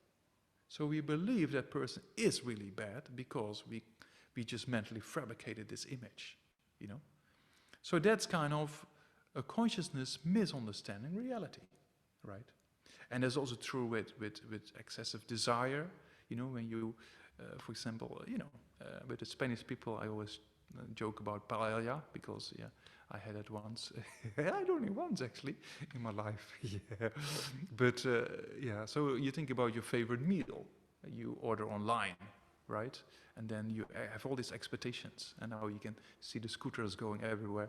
So we believe that person is really bad because we just mentally fabricated this image, So that's kind of a consciousness misunderstanding reality, right? And that's also true with excessive desire, when you, for example, with the Spanish people, I always joke about paella because, I had it once. I had only once, actually, in my life. Yeah. But, so you think about your favorite meal. You order online, right? And then you have all these expectations, and now you can see the scooters going everywhere.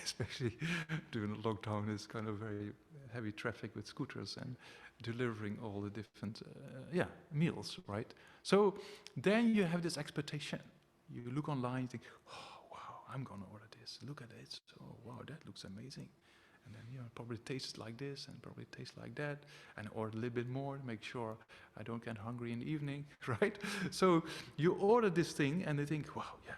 Especially during the lockdown, it's kind of very heavy traffic with scooters and delivering all the different meals, right? So then you have this expectation. You look online, you think, oh wow, I'm gonna order this. Look at it. Oh wow, that looks amazing. And then it probably tastes like this and probably tastes like that, and order a little bit more to make sure I don't get hungry in the evening, right? So you order this thing and they think, wow, yeah.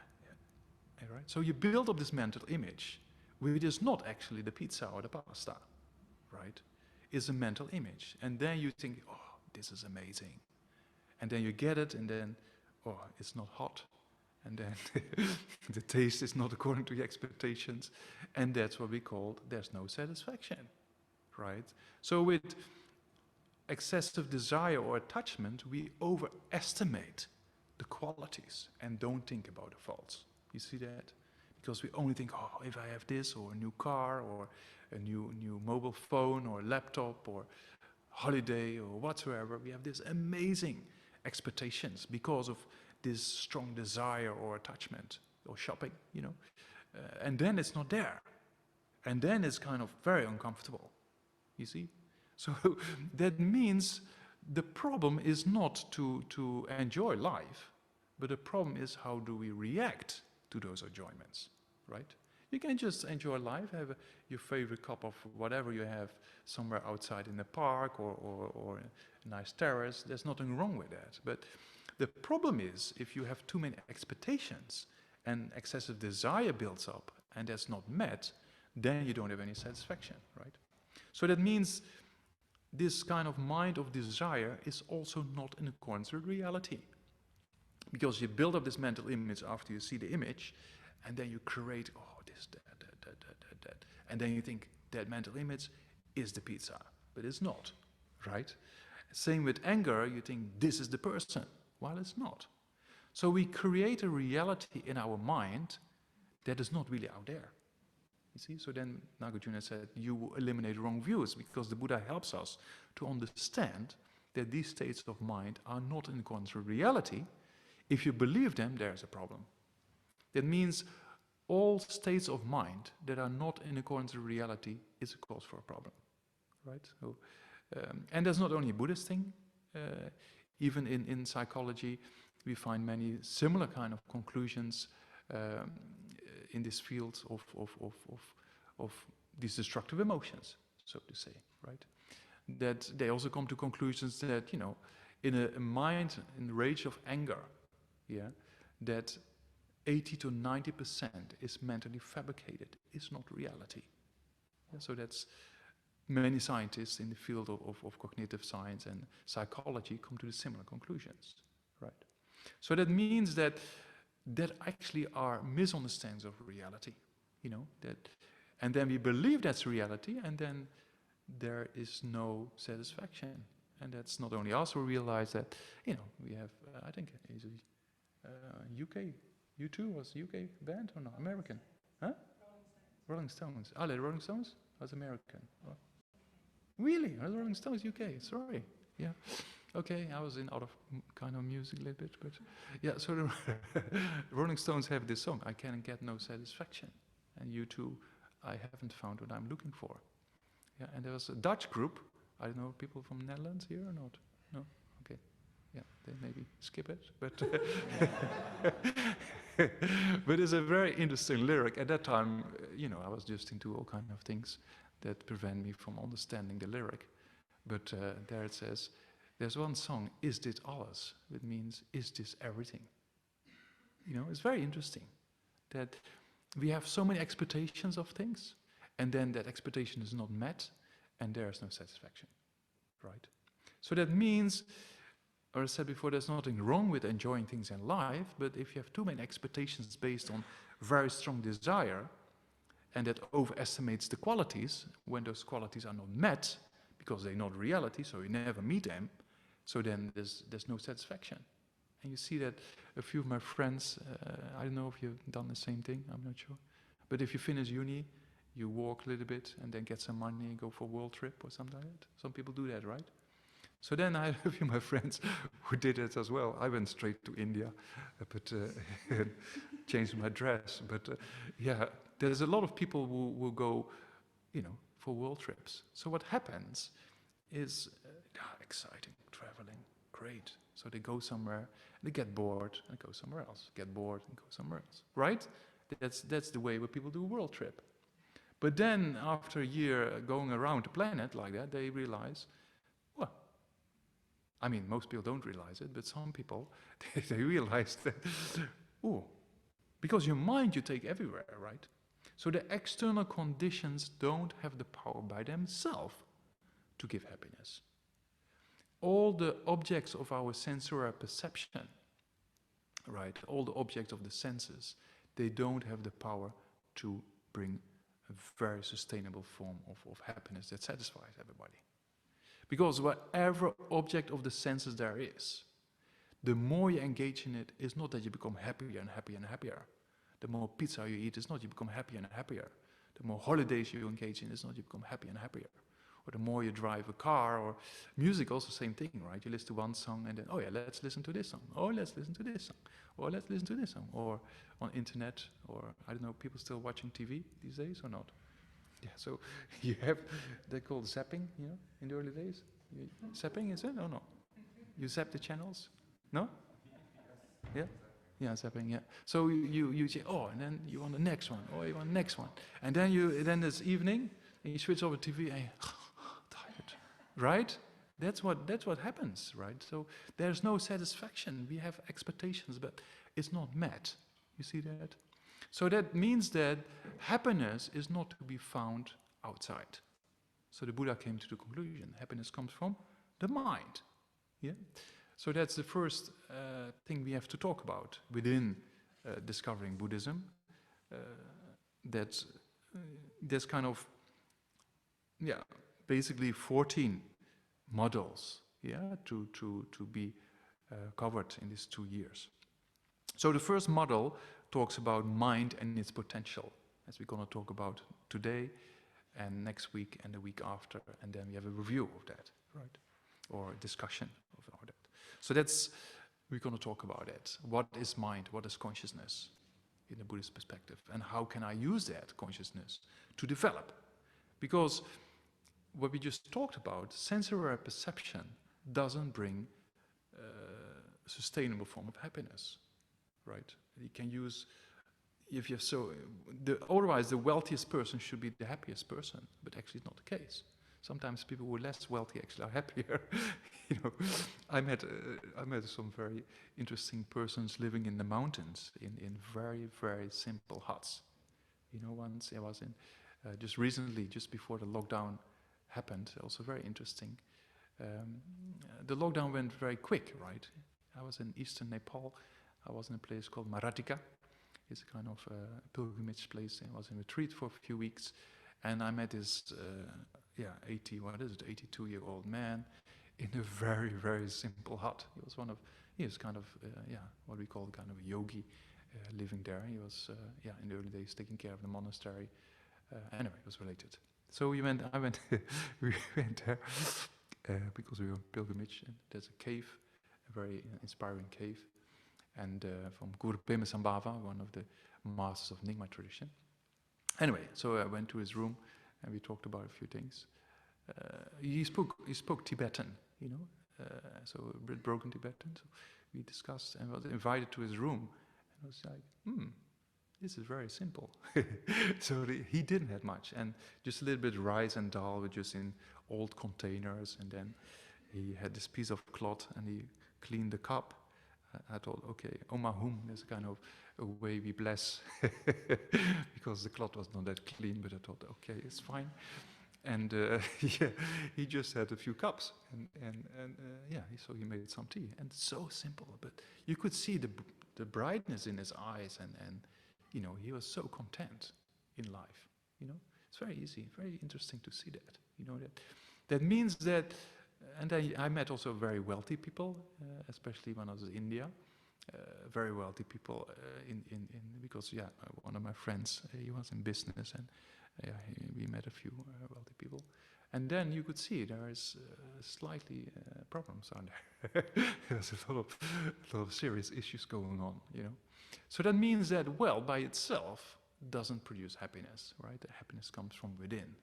Right? So you build up this mental image, which is not actually the pizza or the pasta, right? It's a mental image. And then you think, oh, this is amazing. And then you get it, and then, oh, it's not hot. And then the taste is not according to your expectations. And that's what we call, there's no satisfaction, right? So with excessive desire or attachment, we overestimate the qualities and don't think about the faults. You see that? Because we only think, oh, if I have this, or a new car, or a new mobile phone, or laptop, or holiday, or whatsoever, we have these amazing expectations because of this strong desire or attachment, or shopping, you know. And then it's not there. And then it's kind of very uncomfortable, you see? So that means the problem is not to enjoy life, but the problem is how do we react to those enjoyments, right? You can just enjoy life, have your favorite cup of whatever you have somewhere outside in the park or a nice terrace. There's nothing wrong with that. But the problem is if you have too many expectations and excessive desire builds up and that's not met, then you don't have any satisfaction, right? So that means this kind of mind of desire is also not in accordance with reality. Because you build up this mental image after you see the image, and then you create, oh, this, that. And then you think that mental image is the pizza, but it's not, right? Same with anger, you think this is the person, while it's not. So we create a reality in our mind that is not really out there. You see, so then Nagarjuna said, you eliminate wrong views, because the Buddha helps us to understand that these states of mind are not in accordance with reality. If you believe them, there's a problem. That means all states of mind that are not in accordance with reality is a cause for a problem, right? So, and that's not only a Buddhist thing. Even in psychology, we find many similar kind of conclusions in this field of these destructive emotions, so to say, right? That they also come to conclusions that, you know, in a mind in the rage of anger, yeah, that 80 to 90% is mentally fabricated, is not reality. Yeah, so that's many scientists in the field of cognitive science and psychology come to the similar conclusions, right? So that means that actually are misunderstandings of reality, you know, that, and then we believe that's reality, and then there is no satisfaction. And that's not only us who realize that, you know, we have, I think, UK, U2 was UK band or not? American? Huh? Rolling Stones. Ah, the Rolling Stones was American. Oh. Really? The Rolling Stones, UK, sorry. Yeah. Okay, I was in out of kind of music a little bit, but yeah, so the Rolling Stones have this song, I Can Get No Satisfaction. And U2, I haven't found what I'm looking for. Yeah, and there was a Dutch group, I don't know, people from Netherlands here or not? No? Okay. Yeah, they maybe skip it, but but it's a very interesting lyric. At that time, you know, I was just into all kinds of things that prevent me from understanding the lyric. But there it says, there's one song, Is Dit Alles? It means, is this everything? You know, it's very interesting that we have so many expectations of things, and then that expectation is not met, and there is no satisfaction, right? So that means, or I said before, there's nothing wrong with enjoying things in life, but if you have too many expectations based on very strong desire, and that overestimates the qualities, when those qualities are not met, because they're not reality, so you never meet them, so then there's no satisfaction. And you see that a few of my friends, I don't know if you've done the same thing, I'm not sure, but if you finish uni, you walk a little bit and then get some money and go for a world trip or something like that. Some people do that, right? So then I had a few of my friends who did it as well. I went straight to India, but changed my dress. But yeah, there's a lot of people who will go, for world trips. So what happens is exciting, traveling, great. So they go somewhere, and they get bored, and go somewhere else. Get bored, and go somewhere else. Right? That's the way where people do a world trip. But then, after a year going around the planet like that, they realize, well, I mean, most people don't realize it, but some people, they realize that, because your mind you take everywhere, right? So the external conditions don't have the power by themselves to give happiness. All the objects of our sensory perception, right, all the objects of the senses, they don't have the power to bring a very sustainable form of happiness that satisfies everybody. Because whatever object of the senses there is, the more you engage in it, it's not that you become happier and happier and happier. The more pizza you eat, it's not you become happier and happier. The more holidays you engage in, it's not you become happier and happier. Or the more you drive a car, or music, also same thing, right? You listen to one song and then, oh yeah, let's listen to this song. Oh, let's listen to this song. Or let's listen to this song. Or on internet, or I don't know, people still watching TV these days or not? Yeah, so you have, they call zapping, in the early days. Zapping, is it? Oh no. You zap the channels? No? Yeah? Yeah, zapping, yeah. So you say, oh, and then you want the next one, oh, you want the next one. And then it's evening, and you switch over TV, and you're tired, right? That's what happens, right? So there's no satisfaction. We have expectations, but it's not met. You see that? So that means that happiness is not to be found outside. So the Buddha came to the conclusion, happiness comes from the mind. Yeah? So that's the first thing we have to talk about within discovering Buddhism. There's kind of, basically 14 models, to be covered in these 2 years. So the first model talks about mind and its potential, as we're going to talk about today and next week and the week after, and then we have a review of that, right? Or a discussion of that. So we're going to talk about it. What is mind? What is consciousness in a Buddhist perspective? And how can I use that consciousness to develop? Because what we just talked about, sensory perception doesn't bring a sustainable form of happiness, right? You can use, if you have otherwise the wealthiest person should be the happiest person, but actually it's not the case. Sometimes people who are less wealthy actually are happier. I met some very interesting persons living in the mountains in very, very simple huts. Once I was in, just recently, just before the lockdown happened, also very interesting. The lockdown went very quick, right? I was in eastern Nepal. I was in a place called Maratika. It's a kind of pilgrimage place. I was in retreat for a few weeks, and I met this 82-year-old man in a very, very simple hut. He was kind of what we call kind of a yogi living there. He was in the early days taking care of the monastery. Anyway, it was related. So we went there because we were on pilgrimage, and there's a cave, a very inspiring cave, and from Guru Pema Sambhava, one of the masters of Nyingma tradition. Anyway, so I went to his room, and we talked about a few things. He spoke Tibetan, so a bit broken Tibetan. So we discussed, and was invited to his room, and I was like, this is very simple. So he didn't have much, and just a little bit rice and dal, just in old containers, and then he had this piece of cloth, and he cleaned the cup. I thought, okay, Oma Hum, there's kind of a way we bless, because the cloth was not that clean, but I thought, okay, it's fine. And he just had a few cups, so he made some tea, and so simple, but you could see the brightness in his eyes, and he was so content in life. It's very easy, very interesting to see that. That means that. And I met also very wealthy people, especially when I was in India. Very wealthy people because one of my friends, he was in business, and we met a few wealthy people. And then you could see there is slightly problems are there. There's a lot of serious issues going on, you know. So that means that, well, by itself doesn't produce happiness, right? The happiness comes from within.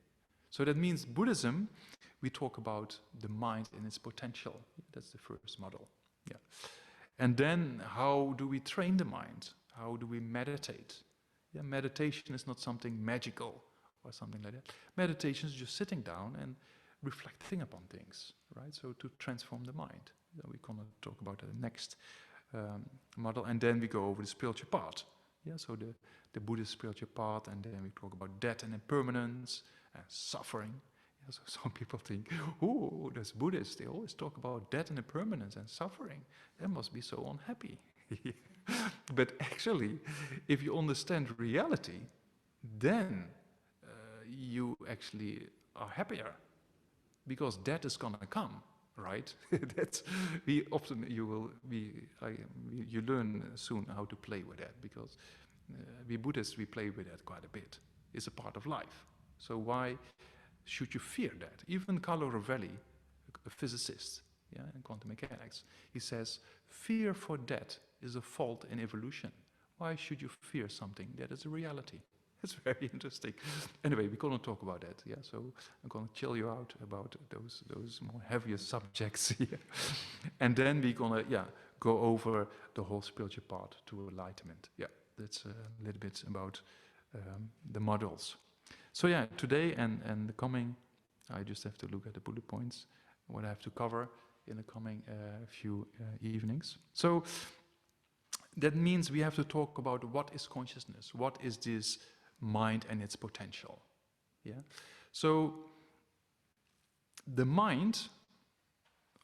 So that means Buddhism, we talk about the mind and its potential. That's the first model. Yeah. And then how do we train the mind? How do we meditate? Yeah, meditation is not something magical or something like that. Meditation is just sitting down and reflecting upon things, right? So to transform the mind. We're going to talk about the next model, and then we go over the spiritual part. Yeah, so the Buddhist spiritual part, and then we talk about death and impermanence and suffering. Yeah, so some people think, oh, that's Buddhist. They always talk about death and impermanence and suffering. They must be so unhappy. But actually, if you understand reality, then you actually are happier, because death is gonna come, right? That's you learn soon how to play with that, because we Buddhists, we play with that quite a bit. It's a part of life. So why should you fear that? Even Carlo Rovelli, a physicist, yeah, in quantum mechanics, he says, fear for death is a fault in evolution. Why should you fear something that is a reality? It's very interesting. Anyway, we're going to talk about that. Yeah, so I'm going to chill you out about those more heavier subjects here, and then we're going to go over the whole spiritual part to enlightenment. Yeah, that's a little bit about the models. So yeah, today and the coming, I just have to look at the bullet points, what I have to cover in the coming few evenings. So that means we have to talk about what is consciousness, what is this mind and its potential. Yeah. So the mind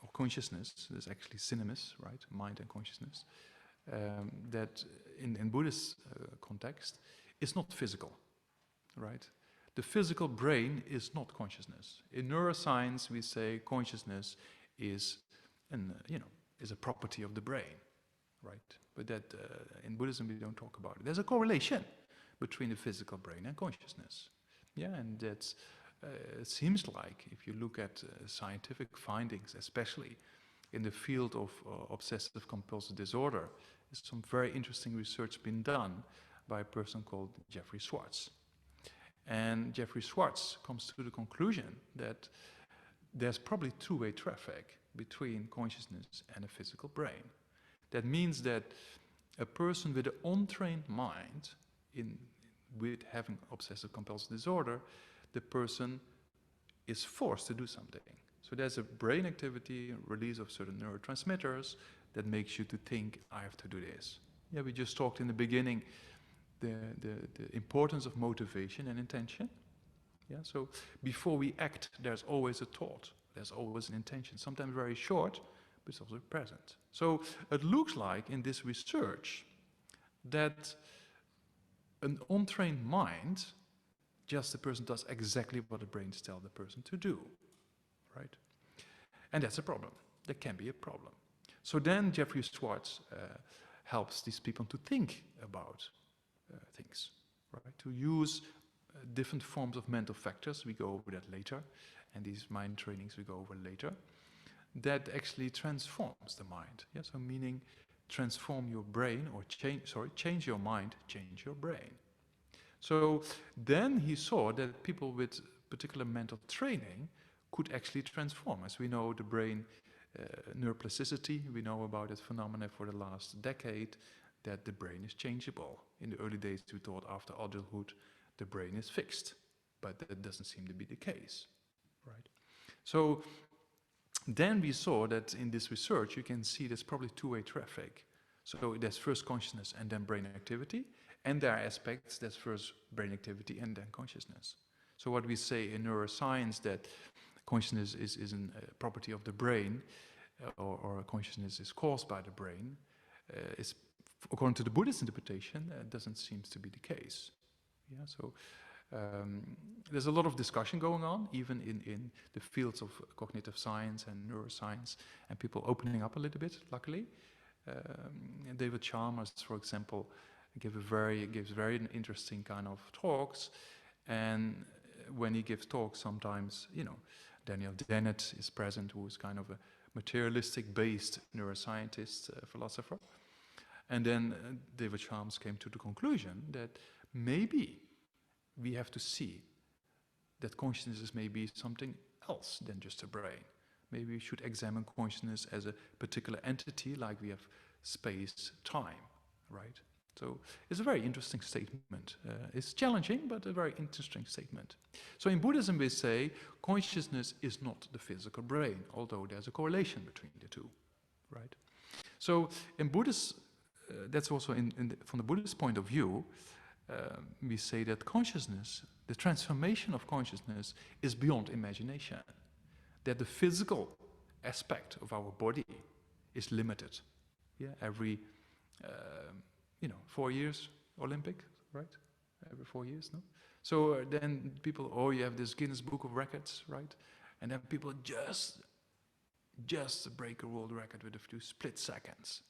or consciousness is actually synonymous, right? Mind and consciousness. That in Buddhist context is not physical, right? The physical brain is not consciousness. In neuroscience, we say consciousness is a property of the brain, right? But that in Buddhism we don't talk about it. There's a correlation between the physical brain and consciousness. Yeah, and that's, it seems like if you look at scientific findings, especially in the field of obsessive compulsive disorder, there's some very interesting research been done by a person called Jeffrey Schwartz. And Jeffrey Schwartz comes to the conclusion that there's probably two-way traffic between consciousness and a physical brain. That means that a person with an untrained mind with having obsessive compulsive disorder, the person is forced to do something. So there's a brain activity, release of certain neurotransmitters that makes you to think, I have to do this. Yeah, we just talked in the beginning the importance of motivation and intention. Yeah, so before we act, there's always a thought, there's always an intention, sometimes very short, but it's also present. So it looks like in this research that an untrained mind, just the person does exactly what the brains tell the person to do, right? And that's a problem. That can be a problem. So then Jeffrey Schwartz helps these people to think about things, right? To use different forms of mental factors. We go over that later, and these mind trainings we go over later. That actually transforms the mind. Yeah, so meaning transform your brain, or change your mind, change your brain. So then he saw that people with particular mental training could actually transform. As we know, the brain, neuroplasticity, we know about that phenomenon for the last decade, that the brain is changeable. In the early days, we thought after adulthood, the brain is fixed, but that doesn't seem to be the case, right? So then we saw that in this research, you can see there's probably two-way traffic. So there's first consciousness and then brain activity, and there are aspects that's first brain activity and then consciousness. So what we say in neuroscience, that consciousness is a property of the brain, or consciousness is caused by the brain, is, according to the Buddhist interpretation, doesn't seem to be the case. Yeah, so there's a lot of discussion going on, even in the fields of cognitive science and neuroscience, and people opening up a little bit, luckily. David Chalmers, for example, gives very interesting kind of talks, and when he gives talks, sometimes, Daniel Dennett is present, who is kind of a materialistic-based neuroscientist, philosopher. And then David Shams came to the conclusion that maybe we have to see that consciousness is maybe something else than just a brain. Maybe we should examine consciousness as a particular entity, like we have space, time, right? So it's a very interesting statement. It's challenging, but a very interesting statement. So in Buddhism we say consciousness is not the physical brain, although there's a correlation between the two, right? So in Buddhist, that's also from the Buddhist point of view, we say that consciousness, the transformation of consciousness is beyond imagination. That the physical aspect of our body is limited. Yeah, every 4 years Olympic, right? Every 4 years, no? So then people, oh, you have this Guinness Book of Records, right? And then people just break a world record with a few split seconds.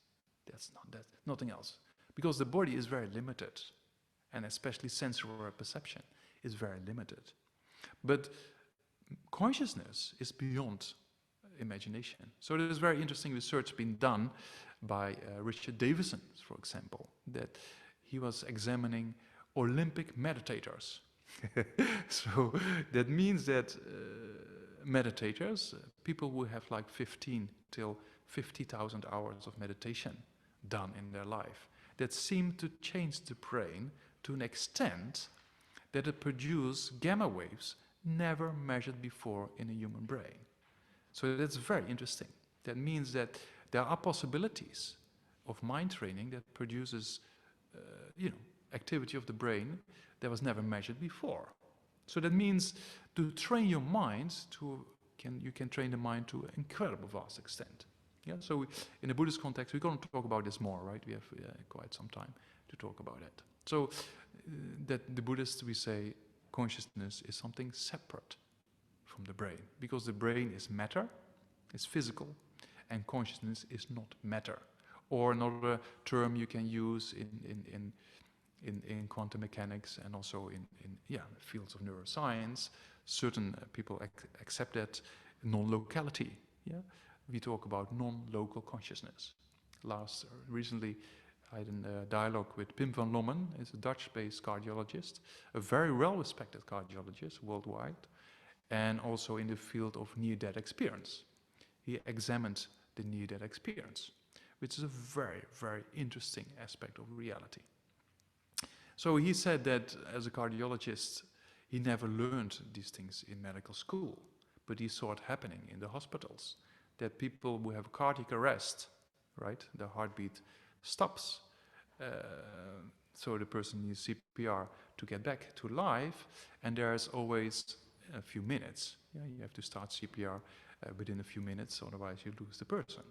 That's nothing else. Because the body is very limited, and especially sensory perception is very limited. But consciousness is beyond imagination. So there is very interesting research being done by Richard Davison, for example, that he was examining Olympic meditators. So that means that meditators, people who have like 15 till 50,000 hours of meditation done in their life, that seem to change the brain to an extent that it produces gamma waves never measured before in a human brain. So that's very interesting. That means that there are possibilities of mind training that produces, activity of the brain that was never measured before. So that means to train your mind you can train the mind to an incredible vast extent. Yeah. So in the Buddhist context, we're going to talk about this more, right? We have quite some time to talk about it. So that the Buddhists, we say consciousness is something separate from the brain, because the brain is matter, is physical, and consciousness is not matter. Or another term you can use in quantum mechanics and also in fields of neuroscience, certain people accept that non-locality. Yeah, we talk about non-local consciousness. Recently, I had a dialogue with Pim van Lommen. He's a Dutch-based cardiologist, a very well-respected cardiologist worldwide, and also in the field of near-death experience. He examined the near-death experience, which is a very, very interesting aspect of reality. So he said that as a cardiologist, he never learned these things in medical school, but he saw it happening in the hospitals, that people who have cardiac arrest, right, the heartbeat stops, so the person needs CPR to get back to life, and there's always a few minutes. Yeah, you have to start CPR within a few minutes, otherwise you lose the person.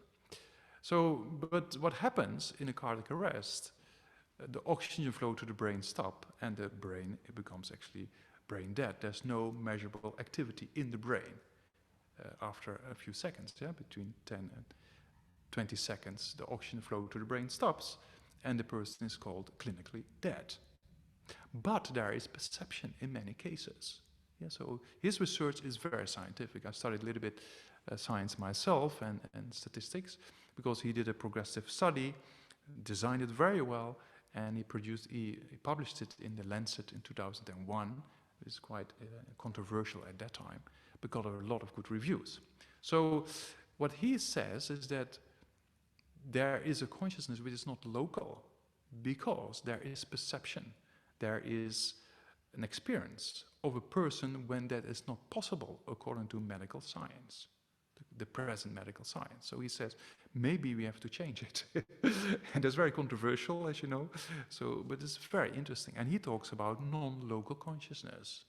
So, but what happens in a cardiac arrest, the oxygen flow to the brain stop, and the brain, it becomes actually brain dead. There's no measurable activity in the brain after a few seconds, between 10 and 20 seconds, the oxygen flow to the brain stops, and the person is called clinically dead. But there is perception in many cases. Yeah, so his research is very scientific. I studied a little bit science myself and statistics, because he did a progressive study, designed it very well, and he published it in the Lancet in 2001. It's quite controversial at that time, but got a lot of good reviews. So what he says is that there is a consciousness which is not local, because there is perception, there is an experience of a person when that is not possible according to medical science, the present medical science. So he says, maybe we have to change it. And that's very controversial, as you know. So, but it's very interesting. And he talks about non-local consciousness.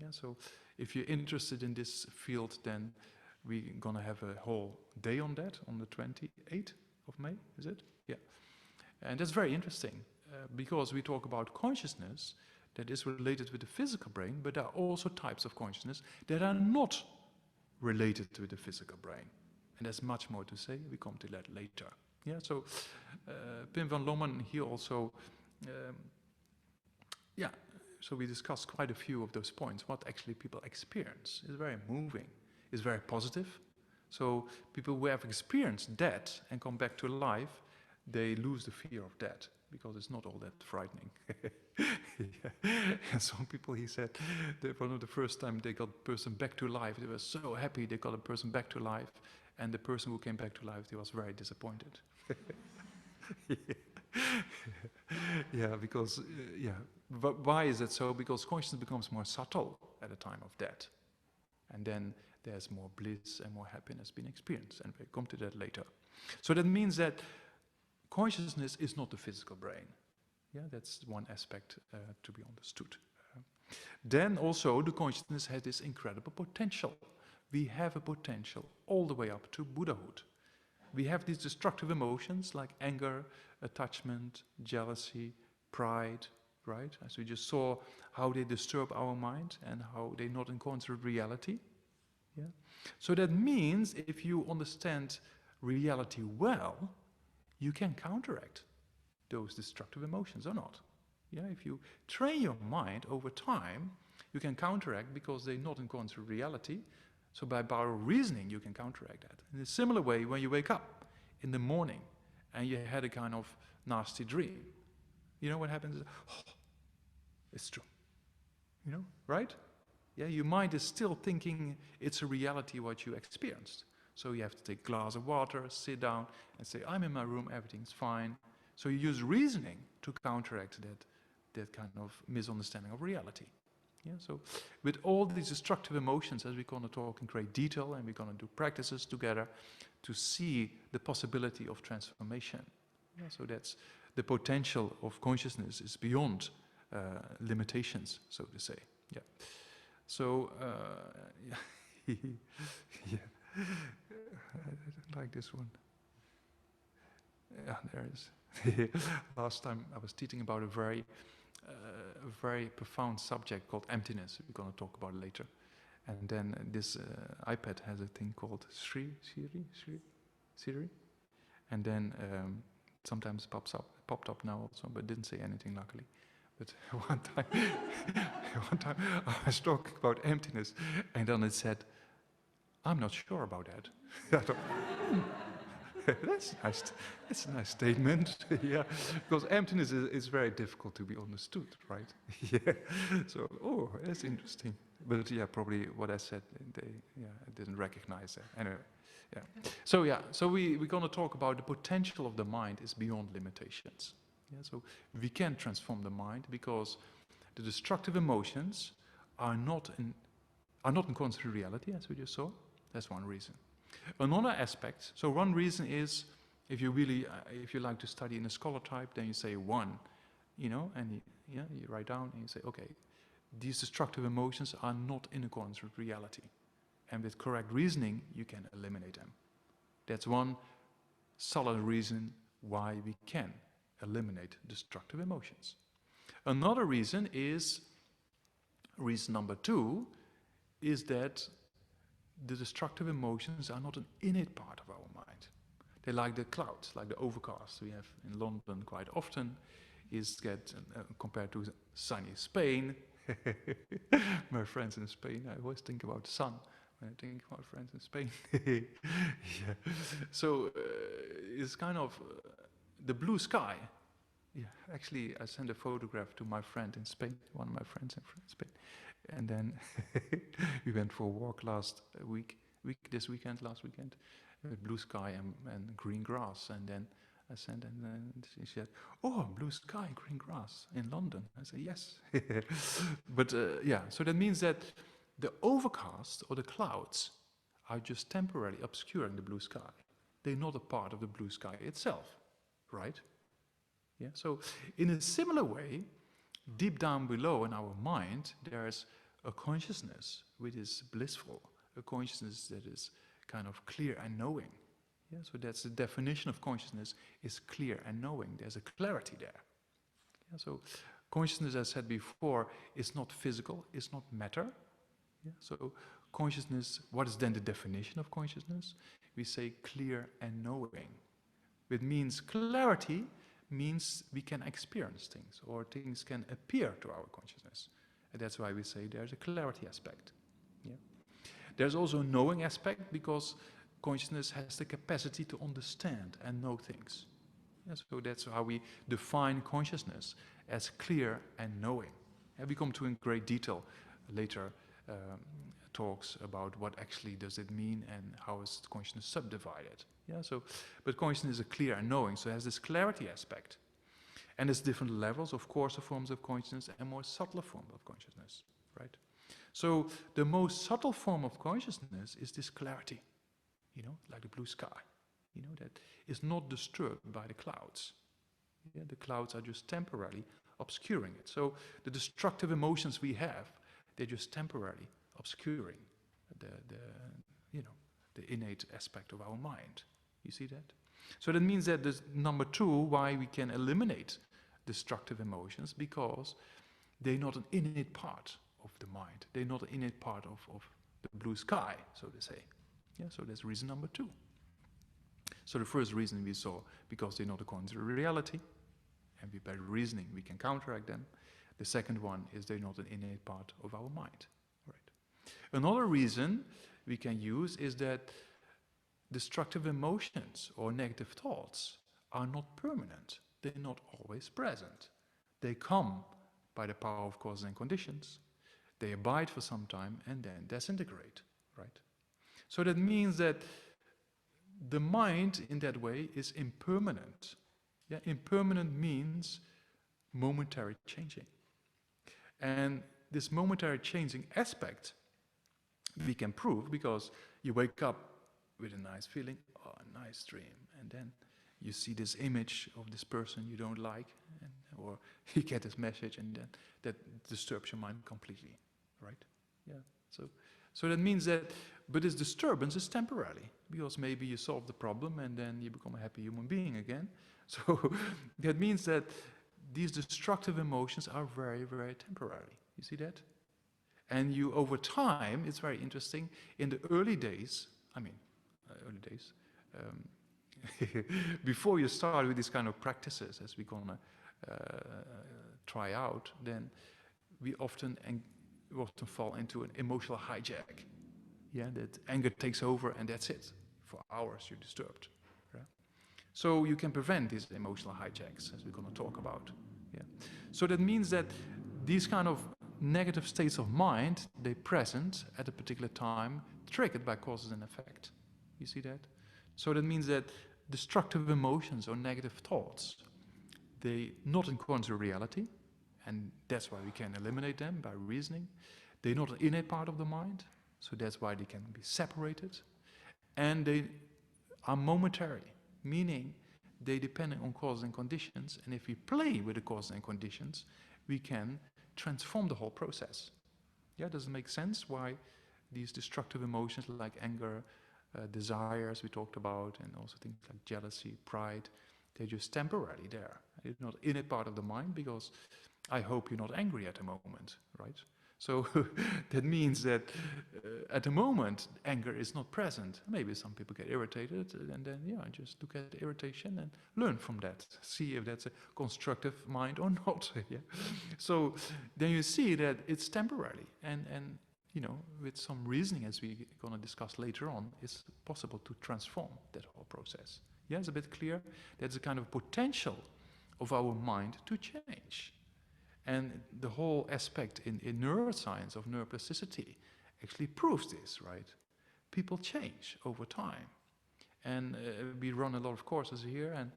Yeah, so if you're interested in this field, then we're going to have a whole day on that, on the 28th of May, is it? Yeah. And that's very interesting, because we talk about consciousness that is related with the physical brain, but there are also types of consciousness that are not related to the physical brain. And there's much more to say. We come to that later. Yeah, so Pim van Lommen, he also, so we discussed quite a few of those points, what actually people experience. Is very moving. is very positive. So people who have experienced death and come back to life, they lose the fear of death because it's not all that frightening. Yeah. And some people, he said, that one of the first time they got a person back to life, they were so happy they got a person back to life, and the person who came back to life, he was very disappointed. Yeah, because, but why is it so? Because consciousness becomes more subtle at the time of death. And then there's more bliss and more happiness being experienced, and we'll come to that later. So that means that consciousness is not the physical brain. Yeah, that's one aspect to be understood. Then also the consciousness has this incredible potential. We have a potential all the way up to Buddhahood. We have these destructive emotions like anger, attachment, jealousy, pride, right? As we just saw how they disturb our mind and how they're not in accordance with reality. Yeah? So that means if you understand reality well, you can counteract those destructive emotions or not. Yeah? If you train your mind over time, you can counteract because they're not in accordance with reality. So by power of reasoning, you can counteract that. In a similar way, when you wake up in the morning and you had a kind of nasty dream, you know what happens? Oh, it's true. You know, right? Yeah, your mind is still thinking it's a reality what you experienced. So you have to take a glass of water, sit down and say, I'm in my room, everything's fine. So you use reasoning to counteract that kind of misunderstanding of reality. Yeah, so with all these destructive emotions, as we're going to talk in great detail, and we're going to do practices together to see the possibility of transformation. Yeah, so that's the potential of consciousness is beyond limitations, so to say. Yeah. So yeah, yeah. I like this one. Yeah, there is. Last time I was teaching about a very profound subject called emptiness. We're going to talk about it later. And then this iPad has a thing called Siri, and then sometimes popped up now also, but didn't say anything luckily. But one time I was talking about emptiness, and then it said, "I'm not sure about that." I thought, that's nice. That's a nice statement. Yeah, because emptiness is very difficult to be understood, right? Yeah. So, oh, that's interesting. But yeah, probably what I said, I didn't recognize that. Anyway, yeah. So yeah, so we're going to talk about the potential of the mind is beyond limitations. Yeah, so we can transform the mind because the destructive emotions are not in accordance with reality, as we just saw. That's one reason. Another aspect, so one reason is if you like to study in a scholar type, then you say one, you know, and you write down and you say, okay, these destructive emotions are not in accordance with reality. And with correct reasoning, you can eliminate them. That's one solid reason why we can eliminate destructive emotions. Another reason number 2, is that the destructive emotions are not an innate part of our mind. They're like the clouds, like the overcast we have in London quite often, compared to sunny Spain. My friends in Spain, I always think about the sun when I think about friends in Spain. Yeah. So it's kind of the blue sky. Yeah, actually, I sent a photograph to my friend in Spain, one of my friends in Spain, and then we went for a walk last weekend, with blue sky and green grass, and then I sent, and then she said, "Oh, blue sky, green grass in London." I said, "Yes." But yeah, so that means that the overcast or the clouds are just temporarily obscuring the blue sky. They're not a part of the blue sky itself, right? Yeah, so in a similar way, deep down below in our mind, there's a consciousness which is blissful, a consciousness that is kind of clear and knowing. Yeah, so that's the definition of consciousness, is clear and knowing. There's a clarity there. Yeah, so consciousness, as I said before, is not physical, it's not matter. Yeah, so consciousness, what is then the definition of consciousness? We say clear and knowing. It means clarity means we can experience things, or things can appear to our consciousness. And that's why we say there's a clarity aspect. Yeah. There's also a knowing aspect, because consciousness has the capacity to understand and know things. Yeah, so that's how we define consciousness, as clear and knowing. And we come to in great detail later talks about what actually does it mean and how is consciousness subdivided. Yeah, so, but consciousness is a clear and knowing, so it has this clarity aspect. And there's different levels of coarser forms of consciousness and more subtler forms of consciousness, right? So the most subtle form of consciousness is this clarity, you know, like the blue sky, you know, that is not disturbed by the clouds. Yeah, the clouds are just temporarily obscuring it. So the destructive emotions we have, they're just temporarily obscuring the innate aspect of our mind. You see that? So that means that there's number two, why we can eliminate destructive emotions, because they're not an innate part of the mind. They're not an innate part of the blue sky, so to say. Yeah, so that's reason number two. So the first reason we saw, because they're not according to reality, and by reasoning we can counteract them. The second one is they're not an innate part of our mind. Right. Another reason we can use is that destructive emotions or negative thoughts are not permanent. They're not always present. They come by the power of causes and conditions. They abide for some time and then disintegrate. Right. So that means that the mind in that way is impermanent. Yeah, impermanent means momentary changing. And this momentary changing aspect we can prove because you wake up with a nice feeling, oh, a nice dream, and then you see this image of this person you don't like, or you get this message, and then that disturbs your mind completely, right? Yeah. So that means that, but this disturbance is temporary, because maybe you solve the problem and then you become a happy human being again. So that means that these destructive emotions are very, very temporary. You see that? And you, over time, it's very interesting, in the early days, before you start with these kind of practices, as we're gonna try out, then we often fall into an emotional hijack. Yeah, that anger takes over and that's it. For hours you're disturbed. Right? So you can prevent these emotional hijacks, as we're going to talk about. Yeah. So that means that these kind of negative states of mind, they're present at a particular time, triggered by causes and effect. You see that? So that means that destructive emotions or negative thoughts, they not in accordance with reality, and that's why we can eliminate them by reasoning. They're not an innate part of the mind, so that's why they can be separated. And they are momentary, meaning they depend on causes and conditions, and if we play with the causes and conditions, we can transform the whole process. Yeah, does it make sense why these destructive emotions like anger, desires we talked about, and also things like jealousy, pride, they're just temporarily there. It's not in a part of the mind, because I hope you're not angry at the moment, right? So that means that at the moment anger is not present. Maybe some people get irritated, and then just look at the irritation and learn from that. See if that's a constructive mind or not. Yeah. So then you see that it's temporary, and with some reasoning, as we're going to discuss later on, it's possible to transform that whole process. Yeah, it's a bit clear. That's a kind of potential of our mind to change. And the whole aspect in neuroscience of neuroplasticity actually proves this, right? People change over time. And we run a lot of courses here, and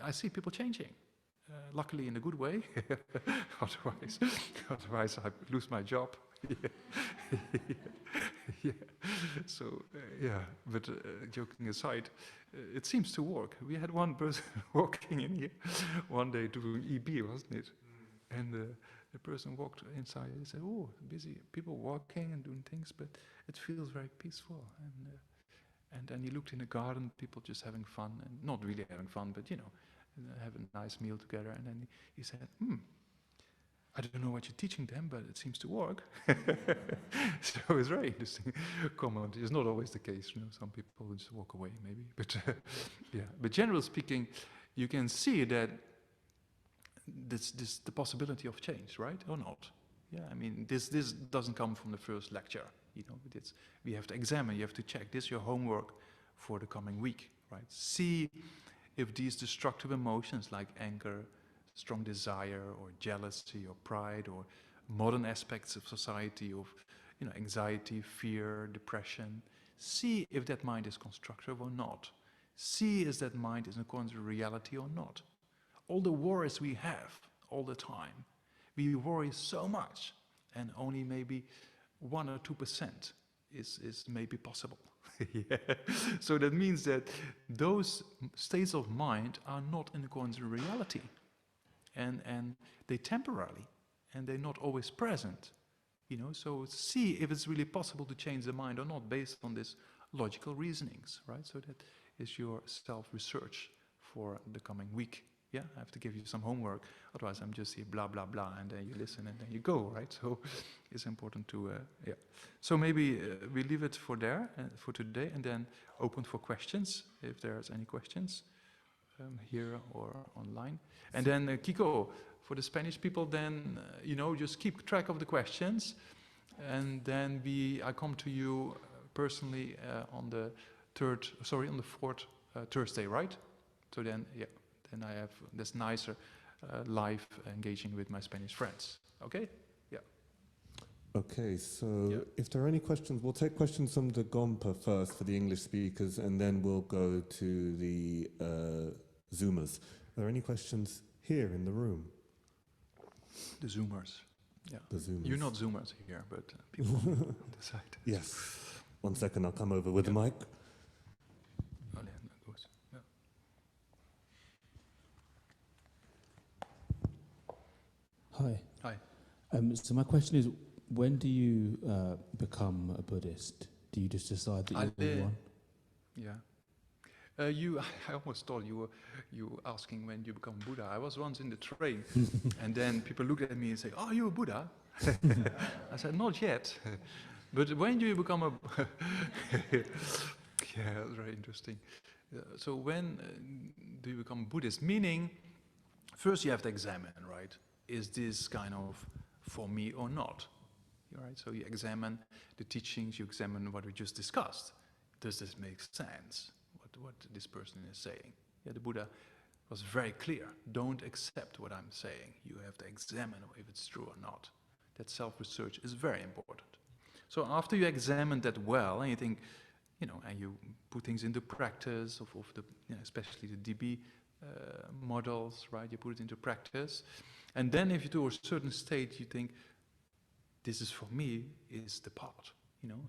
I see people changing. Luckily in a good way, otherwise I lose my job. Yeah. So but joking aside, it seems to work. We had one person walking in here one day doing EB, wasn't it? And the person walked inside and said, "Oh, busy people walking and doing things, but it feels very peaceful." And then he looked in the garden, people just having fun, and not really having fun, but have a nice meal together. And then he said, I don't know what you're teaching them, but it seems to work. So it's very interesting comment. It's not always the case, some people just walk away maybe. But but generally speaking, you can see that this the possibility of change, right? Or not. Yeah, I mean, this doesn't come from the first lecture, you know. We have to examine, you have to check. This is your homework for the coming week, right? See if these destructive emotions like anger, strong desire, or jealousy, or pride, or modern aspects of society, of anxiety, fear, depression, see if that mind is constructive or not. See if that mind is in accordance with reality or not. All the worries we have all the time, we worry so much, and only maybe 1 or 2% is maybe possible. Yeah. So that means that those states of mind are not in accordance with reality, and they temporarily, and they're not always present. So see if it's really possible to change the mind or not based on this logical reasonings, right? So that is your self-research for the coming week. Yeah, I have to give you some homework, otherwise I'm just here blah, blah, blah, and then you listen and then you go, right? So it's important to, yeah. So maybe we leave it for today, and then open for questions, if there's any questions here or online. And then Kiko, for the Spanish people, then, just keep track of the questions, and then I come to you personally on the fourth Thursday, right? So then, yeah. Then I have this nicer live engaging with my Spanish friends. Okay? Yeah. Okay, so if there are any questions, we'll take questions from the Gompa first for the English speakers, and then we'll go to the Zoomers. Are there any questions here in the room? The Zoomers. Yeah. The Zoomers. You're not Zoomers here, but people on the side. Yes. 1 second, I'll come over with the mic. Hi. Hi. So my question is, when do you become a Buddhist? Do you just decide that you're one? Yeah. I almost thought you were asking when you become Buddha. I was once in the train, and then people look at me and say, "Oh, you're a Buddha?" I said, "Not yet." But when do you become a... Yeah, that's very interesting. So when do you become Buddhist? Meaning, first you have to examine, right? Is this kind of for me or not? Right? So you examine the teachings, you examine what we just discussed. Does this make sense, what this person is saying? Yeah, the Buddha was very clear. Don't accept what I'm saying. You have to examine if it's true or not. That self-research is very important. So after you examine that well, and you think, and you put things into practice, of the, especially the DB models, right? You put it into practice. And then if you do a certain state, you think, this is for me, is the path.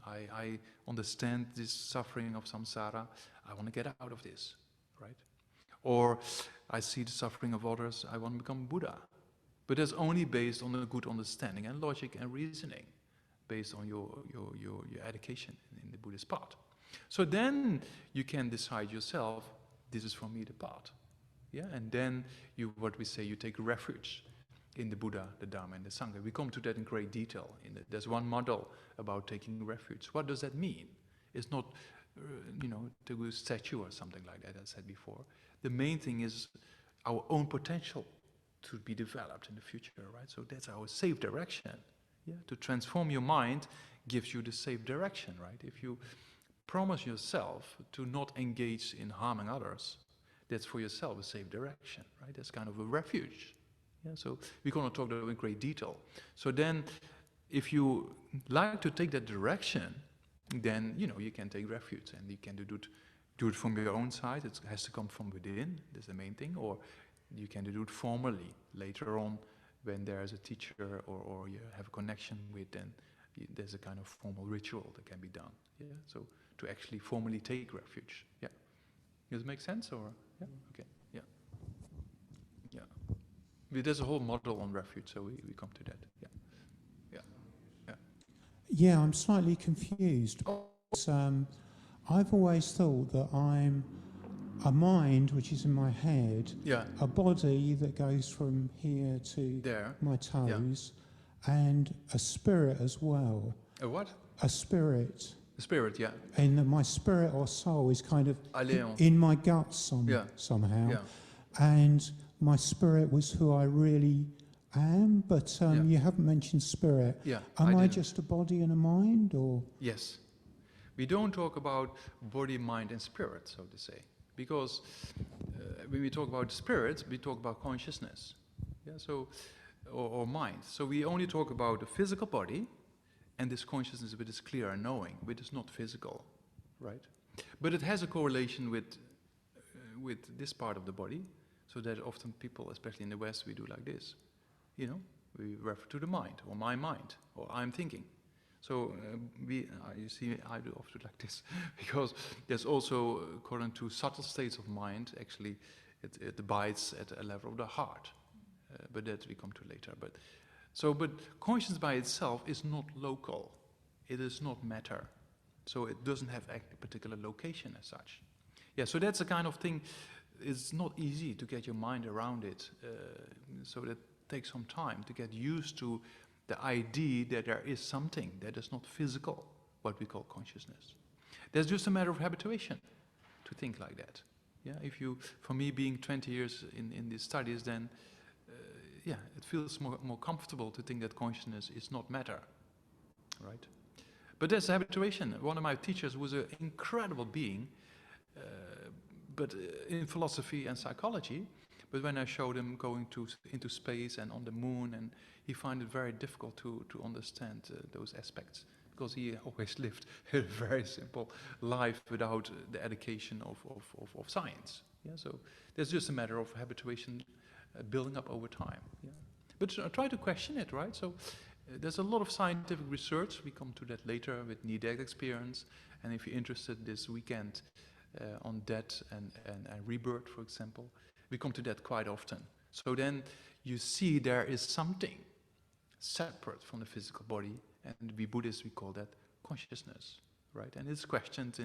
I understand this suffering of samsara. I want to get out of this, right? Or I see the suffering of others. I want to become Buddha. But that's only based on a good understanding and logic and reasoning, based on your education in the Buddhist path. So then you can decide yourself, this is for me the path. Yeah, and then you take refuge in the Buddha, the Dharma, and the Sangha. We come to that in great detail. There's one model about taking refuge. What does that mean? It's not, to a statue or something like that, as I said before. The main thing is our own potential to be developed in the future, right? So that's our safe direction. Yeah, to transform your mind gives you the safe direction, right? If you promise yourself to not engage in harming others, that's for yourself a safe direction, right? That's kind of a refuge. Yeah, so we're going to talk about that in great detail. So then, if you like to take that direction, then you can take refuge, and you can do it from your own side. It has to come from within. That's the main thing. Or you can do it formally later on, when there's a teacher or you have a connection with. Then there's a kind of formal ritual that can be done. Yeah. So to actually formally take refuge. Yeah. Does it make sense? Or yeah. Okay. Yeah. Yeah. There's a whole model on refuge, so we come to that. Yeah. Yeah. Yeah. Yeah, I'm slightly confused. I've always thought that I'm a mind which is in my head, a body that goes from here to my toes, and a spirit as well. A what? A spirit. A spirit, yeah. And my spirit or soul is kind of in my guts somehow. Yeah. And my spirit was who I really I am, but you haven't mentioned spirit. Yeah. Am I just a body and a mind, or? Yes. We don't talk about body, mind, and spirit, so to say, because when we talk about spirit, we talk about consciousness, yeah. So, or mind. So we only talk about the physical body, and this consciousness with this clear knowing, which is not physical, right? But it has a correlation with this part of the body, so that often people, especially in the West, we do like this. You know, we refer to the mind, or my mind, or I'm thinking. So you see, I do often like this, because there's also, according to subtle states of mind, actually, it abides at a level of the heart. But that we come to later. But consciousness by itself is not local. It is not matter. So it doesn't have a particular location as such. Yeah, so that's the kind of thing. It's not easy to get your mind around it. So that takes some time to get used to the idea that there is something that is not physical, what we call consciousness. There's just a matter of habituation to think like that. Yeah, for me being 20 years in these studies, then yeah, it feels more comfortable to think that consciousness is not matter, right? But there's habituation. One of my teachers was an incredible being, but in philosophy and psychology. But when I showed him going into space and on the moon, and he found it very difficult to understand those aspects, because he always lived a very simple life without the education of science. Yeah, so there's just a matter of habituation building up over time. Yeah. But try to question it, right? So there's a lot of scientific research. We come to that later with near-death experience. And if you're interested this weekend on death and rebirth, for example, we come to that quite often. So then you see there is something separate from the physical body, and we Buddhists, we call that consciousness, right? And it's questioned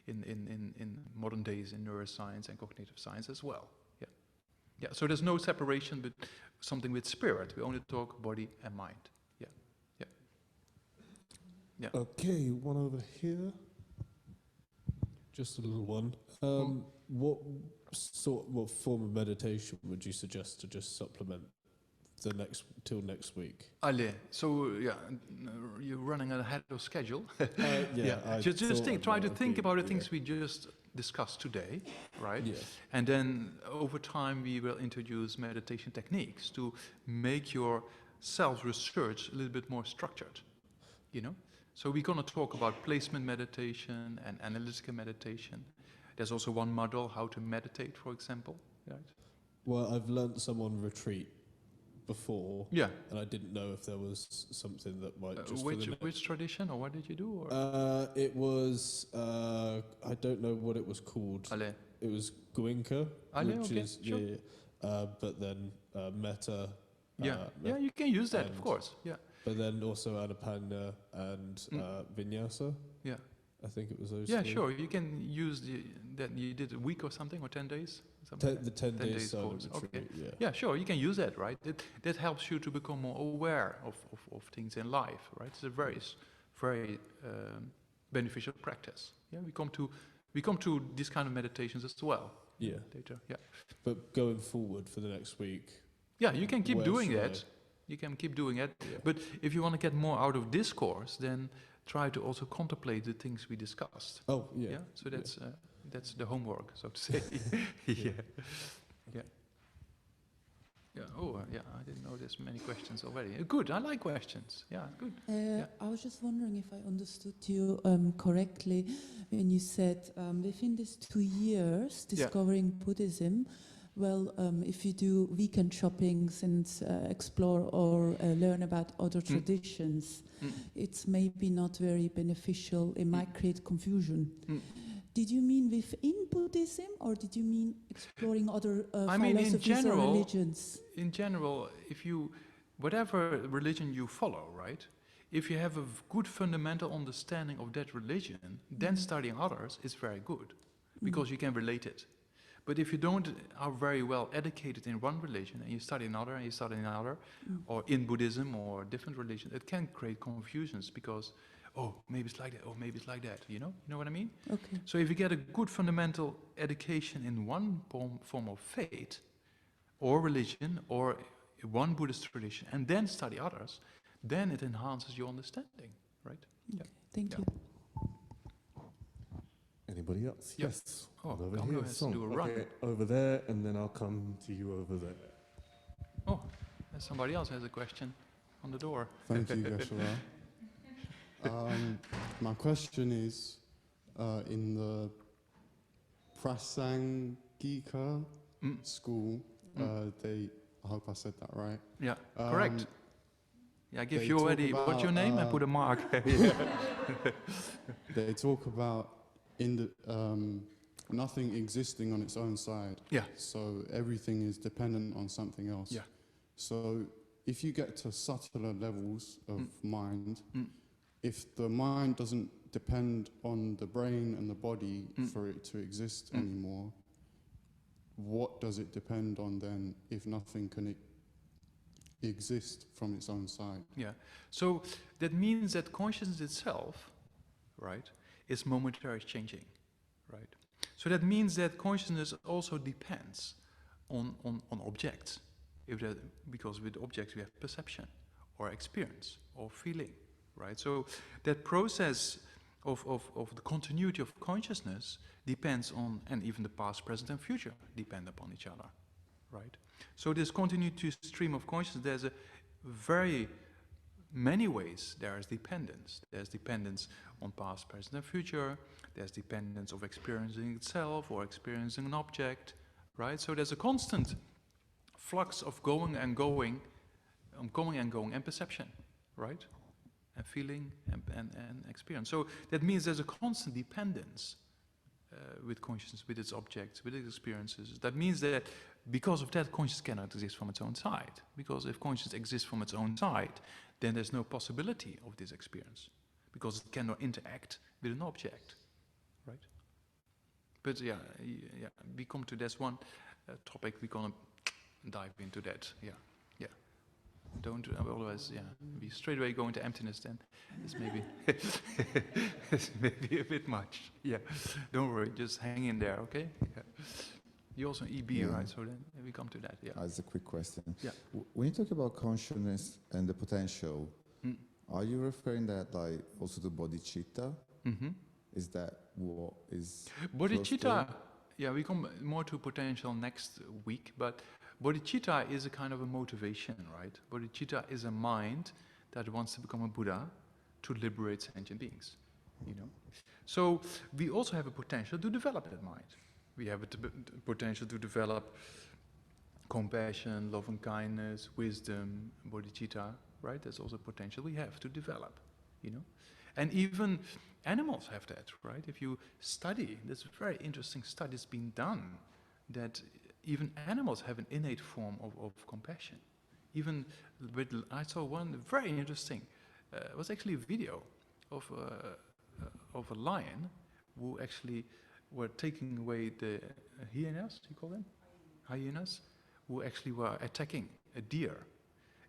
in modern days in neuroscience and cognitive science as well. Yeah, so there's no separation, but something with spirit. We only talk body and mind. Yeah. Okay, one over here. Just a little one. What form of meditation would you suggest to just supplement till next week? Allez, so yeah, you're running ahead of schedule. Yeah. Just try to think about the things we just discussed today, right? Yeah. And then over time we will introduce meditation techniques to make your self-research a little bit more structured, you know? So we're going to talk about placement meditation and analytical meditation. There's also one model, how to meditate, for example, right? Well, I've learnt some on retreat before. Yeah. And I didn't know if there was something that might just... Which tradition, or what did you do? Or? It was, I don't know what it was called. Allez. It was Goenka, which okay, is, sure. but then Metta. Yeah, you can use that, of course, yeah. But then also Anapana and Vinyasa. Yeah. I think it was those Yeah, three. sure. You can use that you did a week or something, or 10 days? The 10 days silent retreat, okay. Yeah, sure. You can use that, right? That helps you to become more aware of things in life, right? It's a very beneficial practice. Yeah, we come to these kind of meditations as well. Yeah. Later. Yeah. But going forward for the next week. Yeah, you can keep doing that. You can keep doing it. Yeah. But if you want to get more out of this course, then try to also contemplate the things we discussed. Oh, yeah. Yeah. So that's the homework, so to say. Yeah. Oh, yeah. I didn't know there's many questions already. Good. I like questions. Yeah. Good. I was just wondering if I understood you correctly when you said within these 2 years discovering Buddhism. Well, if you do weekend shoppings and explore or learn about other traditions, it's maybe not very beneficial. It might create confusion. Did you mean within Buddhism, or did you mean exploring other philosophies or religions? In general, whatever religion you follow, right? If you have a good fundamental understanding of that religion, then studying others is very good, because you can relate it. But if you are very well educated in one religion, and you study another, and you study another, or in Buddhism or different religion, it can create confusions, because, oh, maybe it's like that, or maybe it's like that, you know what I mean? Okay. So if you get a good fundamental education in one form of faith, or religion, or one Buddhist tradition and then study others, then it enhances your understanding, right? Yeah. Thank you. Anybody else? Yeah. Yes. Oh, over Ganga here. has to do a run. Okay, over there, and then I'll come to you over there. Oh, somebody else has a question on the door. Thank you, Geshe. My question is, in the Prasangika school, I hope I said that right. Yeah, correct. Yeah, I give they you talk already, what's your about, name? I put a mark. They talk about nothing existing on its own side. Yeah. So everything is dependent on something else. Yeah. So if you get to subtler levels of mind, if the mind doesn't depend on the brain and the body for it to exist anymore, what does it depend on then if nothing can exist from its own side? Yeah, so that means that consciousness itself, right, is momentarily changing, right? So that means that consciousness also depends on objects, because with objects we have perception or experience or feeling, right? So that process of the continuity of consciousness depends on, and even the past, present and future depend upon each other, right? So this continuity stream of consciousness, there's a very many ways there is dependence. There's dependence on past, present and future. There's dependence of experiencing itself or experiencing an object, right? So there's a constant flux of going and going, and perception, right? And feeling and experience. So that means there's a constant dependence with consciousness, with its objects, with its experiences. That means that because of that, consciousness cannot exist from its own side. Because if consciousness exists from its own side, then there's no possibility of this experience, because it cannot interact with an object, right? But yeah, we come to this one topic. We're gonna dive into that. Yeah. Don't otherwise, we straight away go into emptiness. Then it's maybe it's maybe a bit much. Yeah, don't worry, just hang in there, okay? Yeah. You're also EB, right? So then we come to that. Yeah. As a quick question. Yeah. When you talk about consciousness and the potential, are you referring that like also to bodhicitta? Is that what is bodhicitta? Yeah, we come more to potential next week, but bodhicitta is a kind of a motivation, right? Bodhicitta is a mind that wants to become a Buddha to liberate sentient beings, you know? So we also have a potential to develop that mind. We have a potential to develop compassion, love and kindness, wisdom, bodhicitta, right? That's also potential we have to develop, you know? And even animals have that, right? If you study, there's very interesting studies being done that even animals have an innate form of compassion. Even with, I saw one very interesting, it was actually a video of a lion who actually were taking away the hyenas, you call them? Hyenas, who actually were attacking a deer.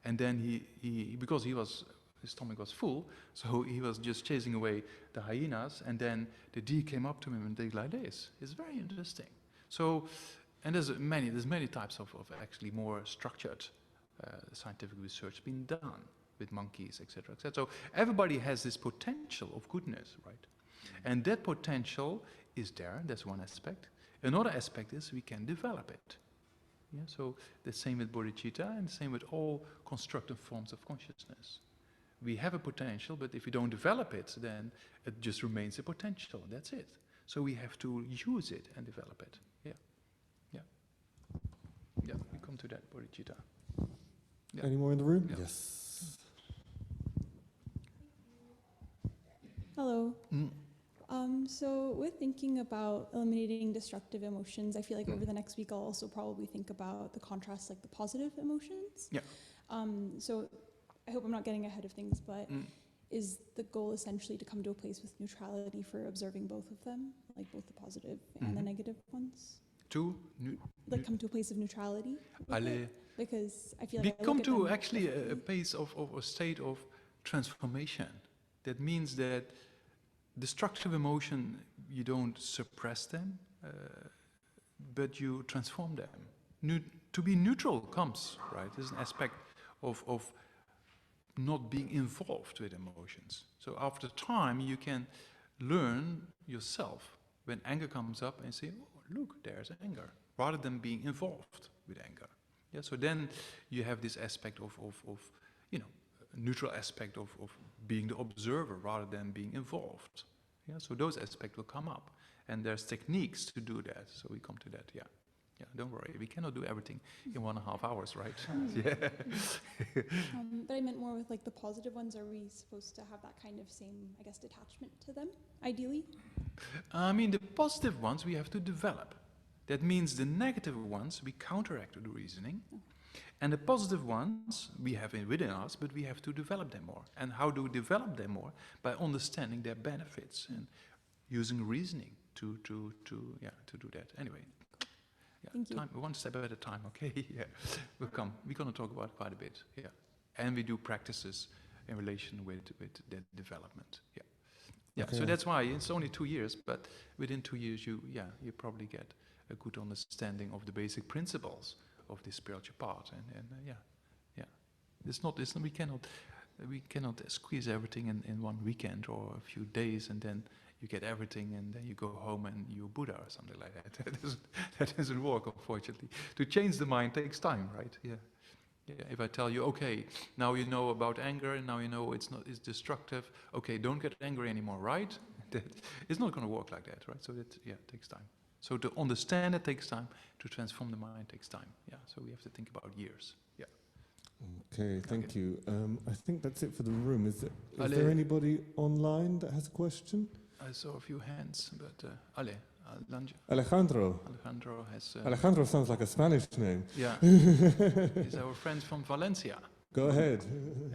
And then he because his stomach was full, so he was just chasing away the hyenas, and then the deer came up to him and did like this. It's very interesting. So, and there's many types of actually more structured scientific research being done with monkeys, etc., etc. So everybody has this potential of goodness, right? And that potential is there. That's one aspect. Another aspect is we can develop it. Yeah. So the same with bodhicitta, and the same with all constructive forms of consciousness. We have a potential, but if we don't develop it, then it just remains a potential. That's it. So we have to use it and develop it. Yeah, we come to that, bodhicitta. Yeah. Any more in the room? Yeah. Yes. Hello. So with thinking about eliminating destructive emotions, I feel like over the next week I'll also probably think about the contrast, like the positive emotions. Yeah. So I hope I'm not getting ahead of things, but is the goal essentially to come to a place with neutrality for observing both of them, like both the positive and the negative ones? Like come to a place of neutrality? Because I feel we like I come look at to them actually a differently. place of a state of transformation. That means that destructive emotion, you don't suppress them, but you transform them. To be neutral comes, right? There's an aspect of not being involved with emotions. So after time, you can learn yourself when anger comes up and say, oh, look, there's anger, rather than being involved with anger. Yeah, so then you have this aspect of you know, a neutral aspect of being the observer rather than being involved. Yeah, so those aspects will come up. And there's techniques to do that, so we come to that, yeah. Yeah, don't worry, we cannot do everything in 1.5 hours, right? Yeah. But I meant more with like the positive ones, are we supposed to have that kind of same, I guess, detachment to them, ideally? I mean, the positive ones we have to develop. That means the negative ones we counteract with reasoning. And the positive ones we have within us, but we have to develop them more. And how do we develop them more? By understanding their benefits and using reasoning to do that. Anyway, yeah, Thank you. time, one step at a time, okay? Yeah, we're going to talk about it quite a bit, yeah. And we do practices in relation with that development, yeah. Yeah, okay. So that's why it's only 2 years, but within 2 years you probably get a good understanding of the basic principles of this spiritual part, and we cannot squeeze everything in 1 weekend or a few days, and then you get everything, and then you go home and you're Buddha or something like that. That doesn't work, unfortunately. To change the mind takes time, right? Yeah. Yeah. If I tell you, okay, now you know about anger, and now you know it's destructive. Okay, don't get angry anymore, right? It's not going to work like that, right? So it takes time. So to understand it takes time. To transform the mind takes time. Yeah. So we have to think about years. Yeah. Okay, thank you. I think that's it for the room. Is there anybody online that has a question? I saw a few hands, but Alejandro. Alejandro has... Alejandro sounds like a Spanish name. Yeah. He's our friend from Valencia. Go ahead.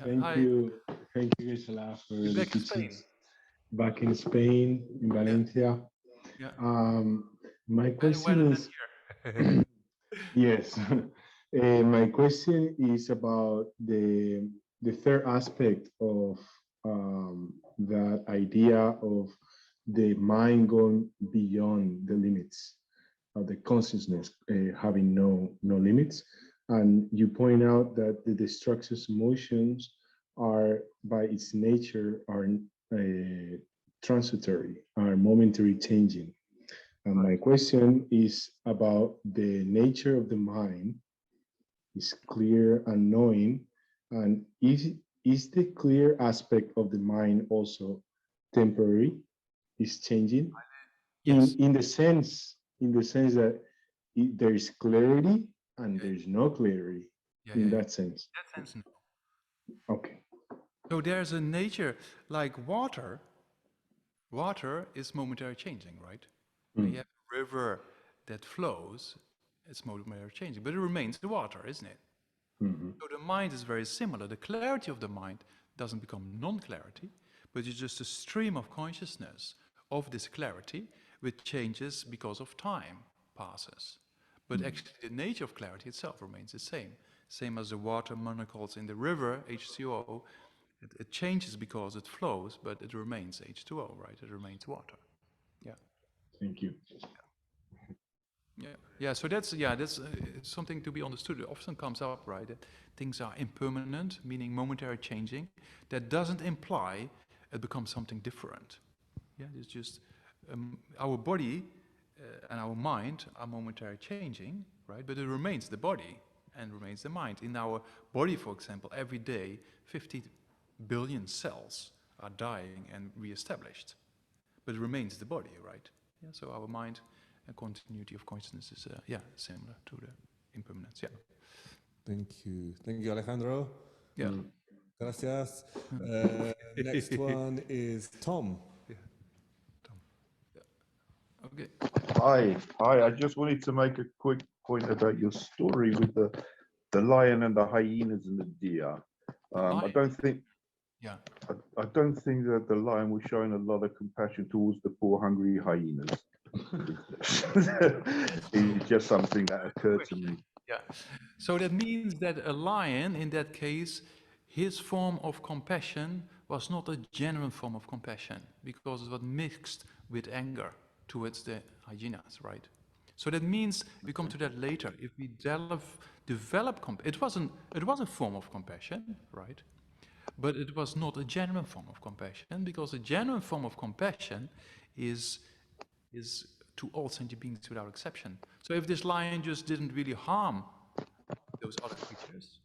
Yeah, Thank you, Gisela, for the back in teachings. Spain. Back in Spain, in Valencia. Yeah. My question is... Yes. My question is about the third aspect of that idea of the mind going beyond the limits of the consciousness, having no limits. And you point out that the destructive emotions are, by its nature, are transitory, are momentary changing. And my question is about the nature of the mind is clear and knowing, and is the clear aspect of the mind also temporary, is changing? Yes. In the sense that there is clarity and there is no clarity in that sense. In that sense, no. Okay. So there's a nature like water. Water is momentary changing, right? When you have a river that flows, it's momentary changing, but it remains the water, isn't it? So the mind is very similar. The clarity of the mind doesn't become non-clarity, but it's just a stream of consciousness of this clarity, which changes because of time passes. But actually the nature of clarity itself remains the same. Same as the water molecules in the river, H2O, it changes because it flows, but it remains H2O, right? It remains water. Yeah. Thank you. Yeah. So that's something to be understood. It often comes up, right? That things are impermanent, meaning momentary changing. That doesn't imply it becomes something different. Yeah, it's just our body and our mind are momentary changing, right? But it remains the body and remains the mind. In our body, for example, every day, 50 billion cells are dying and re-established, but it remains the body, right? Yeah. So our mind and continuity of consciousness is similar to the impermanence. Yeah. Thank you, Alejandro. Yeah. Gracias. Next one is Tom. Yeah. Tom. Yeah. Okay. Hi. I just wanted to make a quick point about your story with the lion and the hyenas and the deer. I don't think. Yeah. I don't think that the lion was showing a lot of compassion towards the poor hungry hyenas. It's just something that occurred to me. Yeah. So that means that a lion, in that case, his form of compassion was not a genuine form of compassion because it was mixed with anger towards the hyenas, right? So that means we come to that later. If we develop it was a form of compassion, right? But it was not a genuine form of compassion, because a genuine form of compassion is to all sentient beings without exception. So if this lion just didn't really harm those other creatures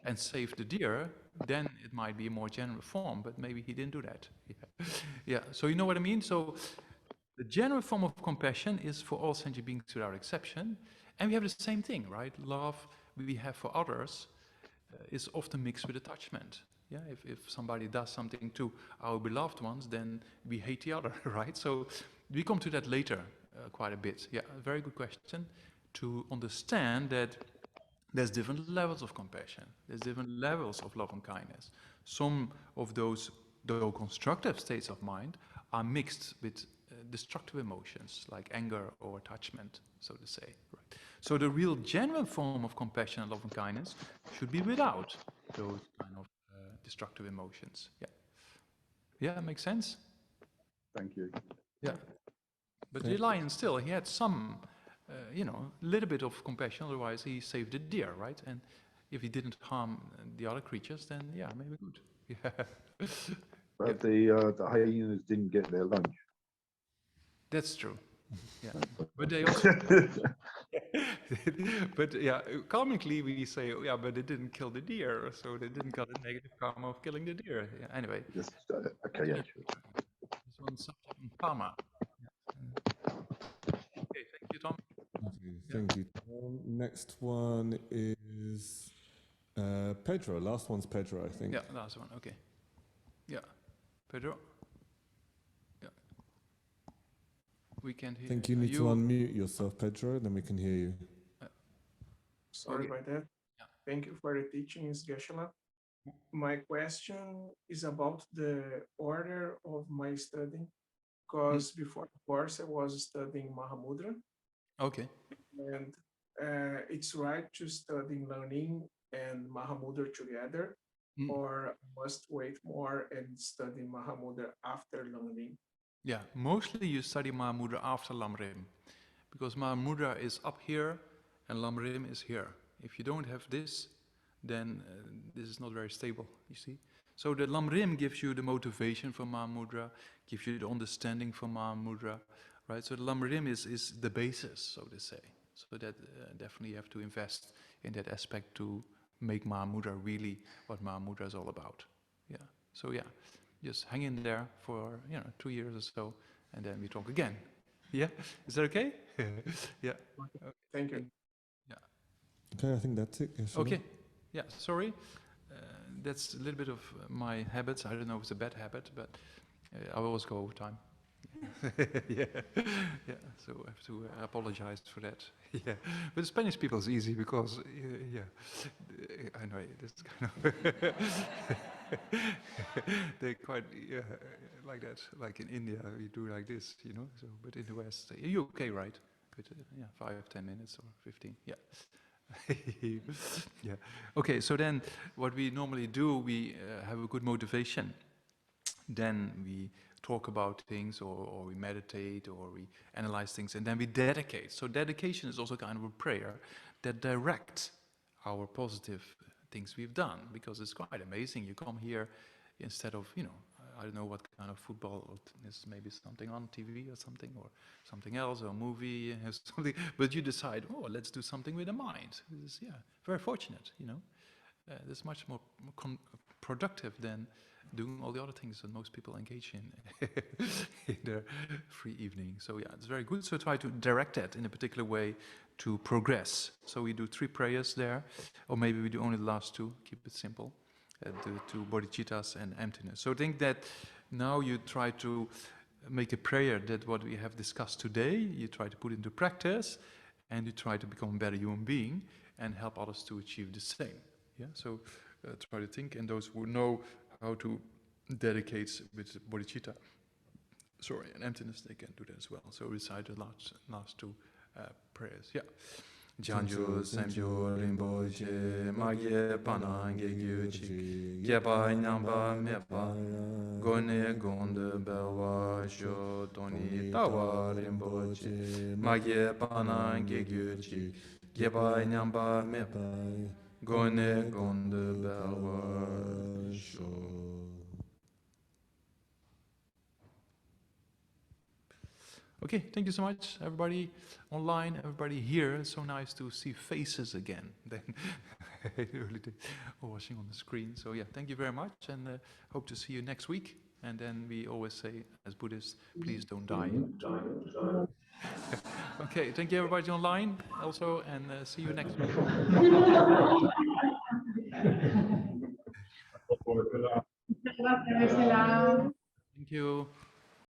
and save the deer, then it might be a more genuine form, but maybe he didn't do that. Yeah. So you know what I mean? So the genuine form of compassion is for all sentient beings without exception. And we have the same thing, right? Love we have for others is often mixed with attachment. Yeah, if somebody does something to our beloved ones, then we hate the other, right? So we come to that later quite a bit. Yeah, very good question. To understand that there's different levels of compassion. There's different levels of love and kindness. Some of those, though constructive states of mind, are mixed with destructive emotions like anger or attachment, so to say. Right? So the real genuine form of compassion and love and kindness should be without those kind of destructive emotions. Yeah. Yeah, makes sense? Thank you. Yeah. But the lion still, he had some, you know, little bit of compassion, otherwise he saved the deer, right? And if he didn't harm the other creatures, then yeah, maybe good. Yeah. But the hyenas didn't get their lunch. That's true. Yeah. But they also... but yeah, comically we say, oh, yeah, but they didn't kill the deer, so they didn't get a negative karma of killing the deer. Yeah, anyway. Just, okay, yeah, sure. This one's subject on karma. Yeah. Okay, thank you, Tom. Thank you, Tom. Next one is Pedro. Last one's Pedro, I think. Yeah, last one, okay. Yeah, Pedro. Yeah. We can't hear you. I think you need to unmute yourself, Pedro, then we can hear you. Sorry about that. Yeah. Thank you for the teachings, Geshe. My question is about the order of my study, because before the course I was studying Mahamudra. Okay. And it's right to study learning and Mahamudra together, or must wait more and study Mahamudra after learning? Yeah, mostly you study Mahamudra after Lamrim, because Mahamudra is up here and Lamrim is here. If you don't have this, then this is not very stable, you see. So the Lamrim gives you the motivation for Mahamudra, gives you the understanding for Mahamudra, right? So the Lamrim is the basis, so to say. So that definitely you have to invest in that aspect to make Mahamudra really what Mahamudra is all about. Yeah. So yeah, just hang in there for 2 years or so, and then we talk again. Yeah, is that okay? Yeah. Okay. Thank you. Yeah. Okay, I think that's it. Yes, okay. Yeah. Sorry, that's a little bit of my habits. I don't know if it's a bad habit, but I always go over time. Yeah, yeah. So I have to apologize for that. Yeah, but Spanish people is easy because yeah, I know this kind of they're quite like that. Like in India, we do like this, you know. So, but in the West, you're okay, right? But yeah, 5-10 minutes or 15. Yeah. Yeah. Okay. So then, what we normally do, we have a good motivation. Then we talk about things, or we meditate, or we analyze things, and then we dedicate. So dedication is also kind of a prayer that directs our positive things we've done, because it's quite amazing. You come here instead of, I don't know what kind of football, or there's maybe something on TV or something else, or a movie or something, but you decide, oh, let's do something with the mind. This is, very fortunate, It's much more productive than doing all the other things that most people engage in their free evening. So yeah, it's very good. So try to direct that in a particular way to progress. So we do 3 prayers there, or maybe we do only the last 2, keep it simple, the 2 bodhicittas and emptiness. So I think that now you try to make a prayer that what we have discussed today, you try to put into practice, and you try to become a better human being and help others to achieve the same. Yeah. So try to think, and those who know how to dedicate with bodhicitta, and emptiness, they can do that as well. So recite the last 2 prayers. Yeah. Janju Samjo Rinpoche Magye Panange Gyuchi Gyepa Nyamba Mepa Gone Gonde Belwa sho toni tawa rinpoche magye panan gegyochi geba nyamba mepai gone gonde belwa sho. Okay, thank you so much, everybody online, everybody here. It's so nice to see faces again. Then early days watching on the screen. So yeah, thank you very much, and hope to see you next week. And then we always say, as Buddhists, please don't die. Okay, thank you everybody online also, and see you next week. Thank you.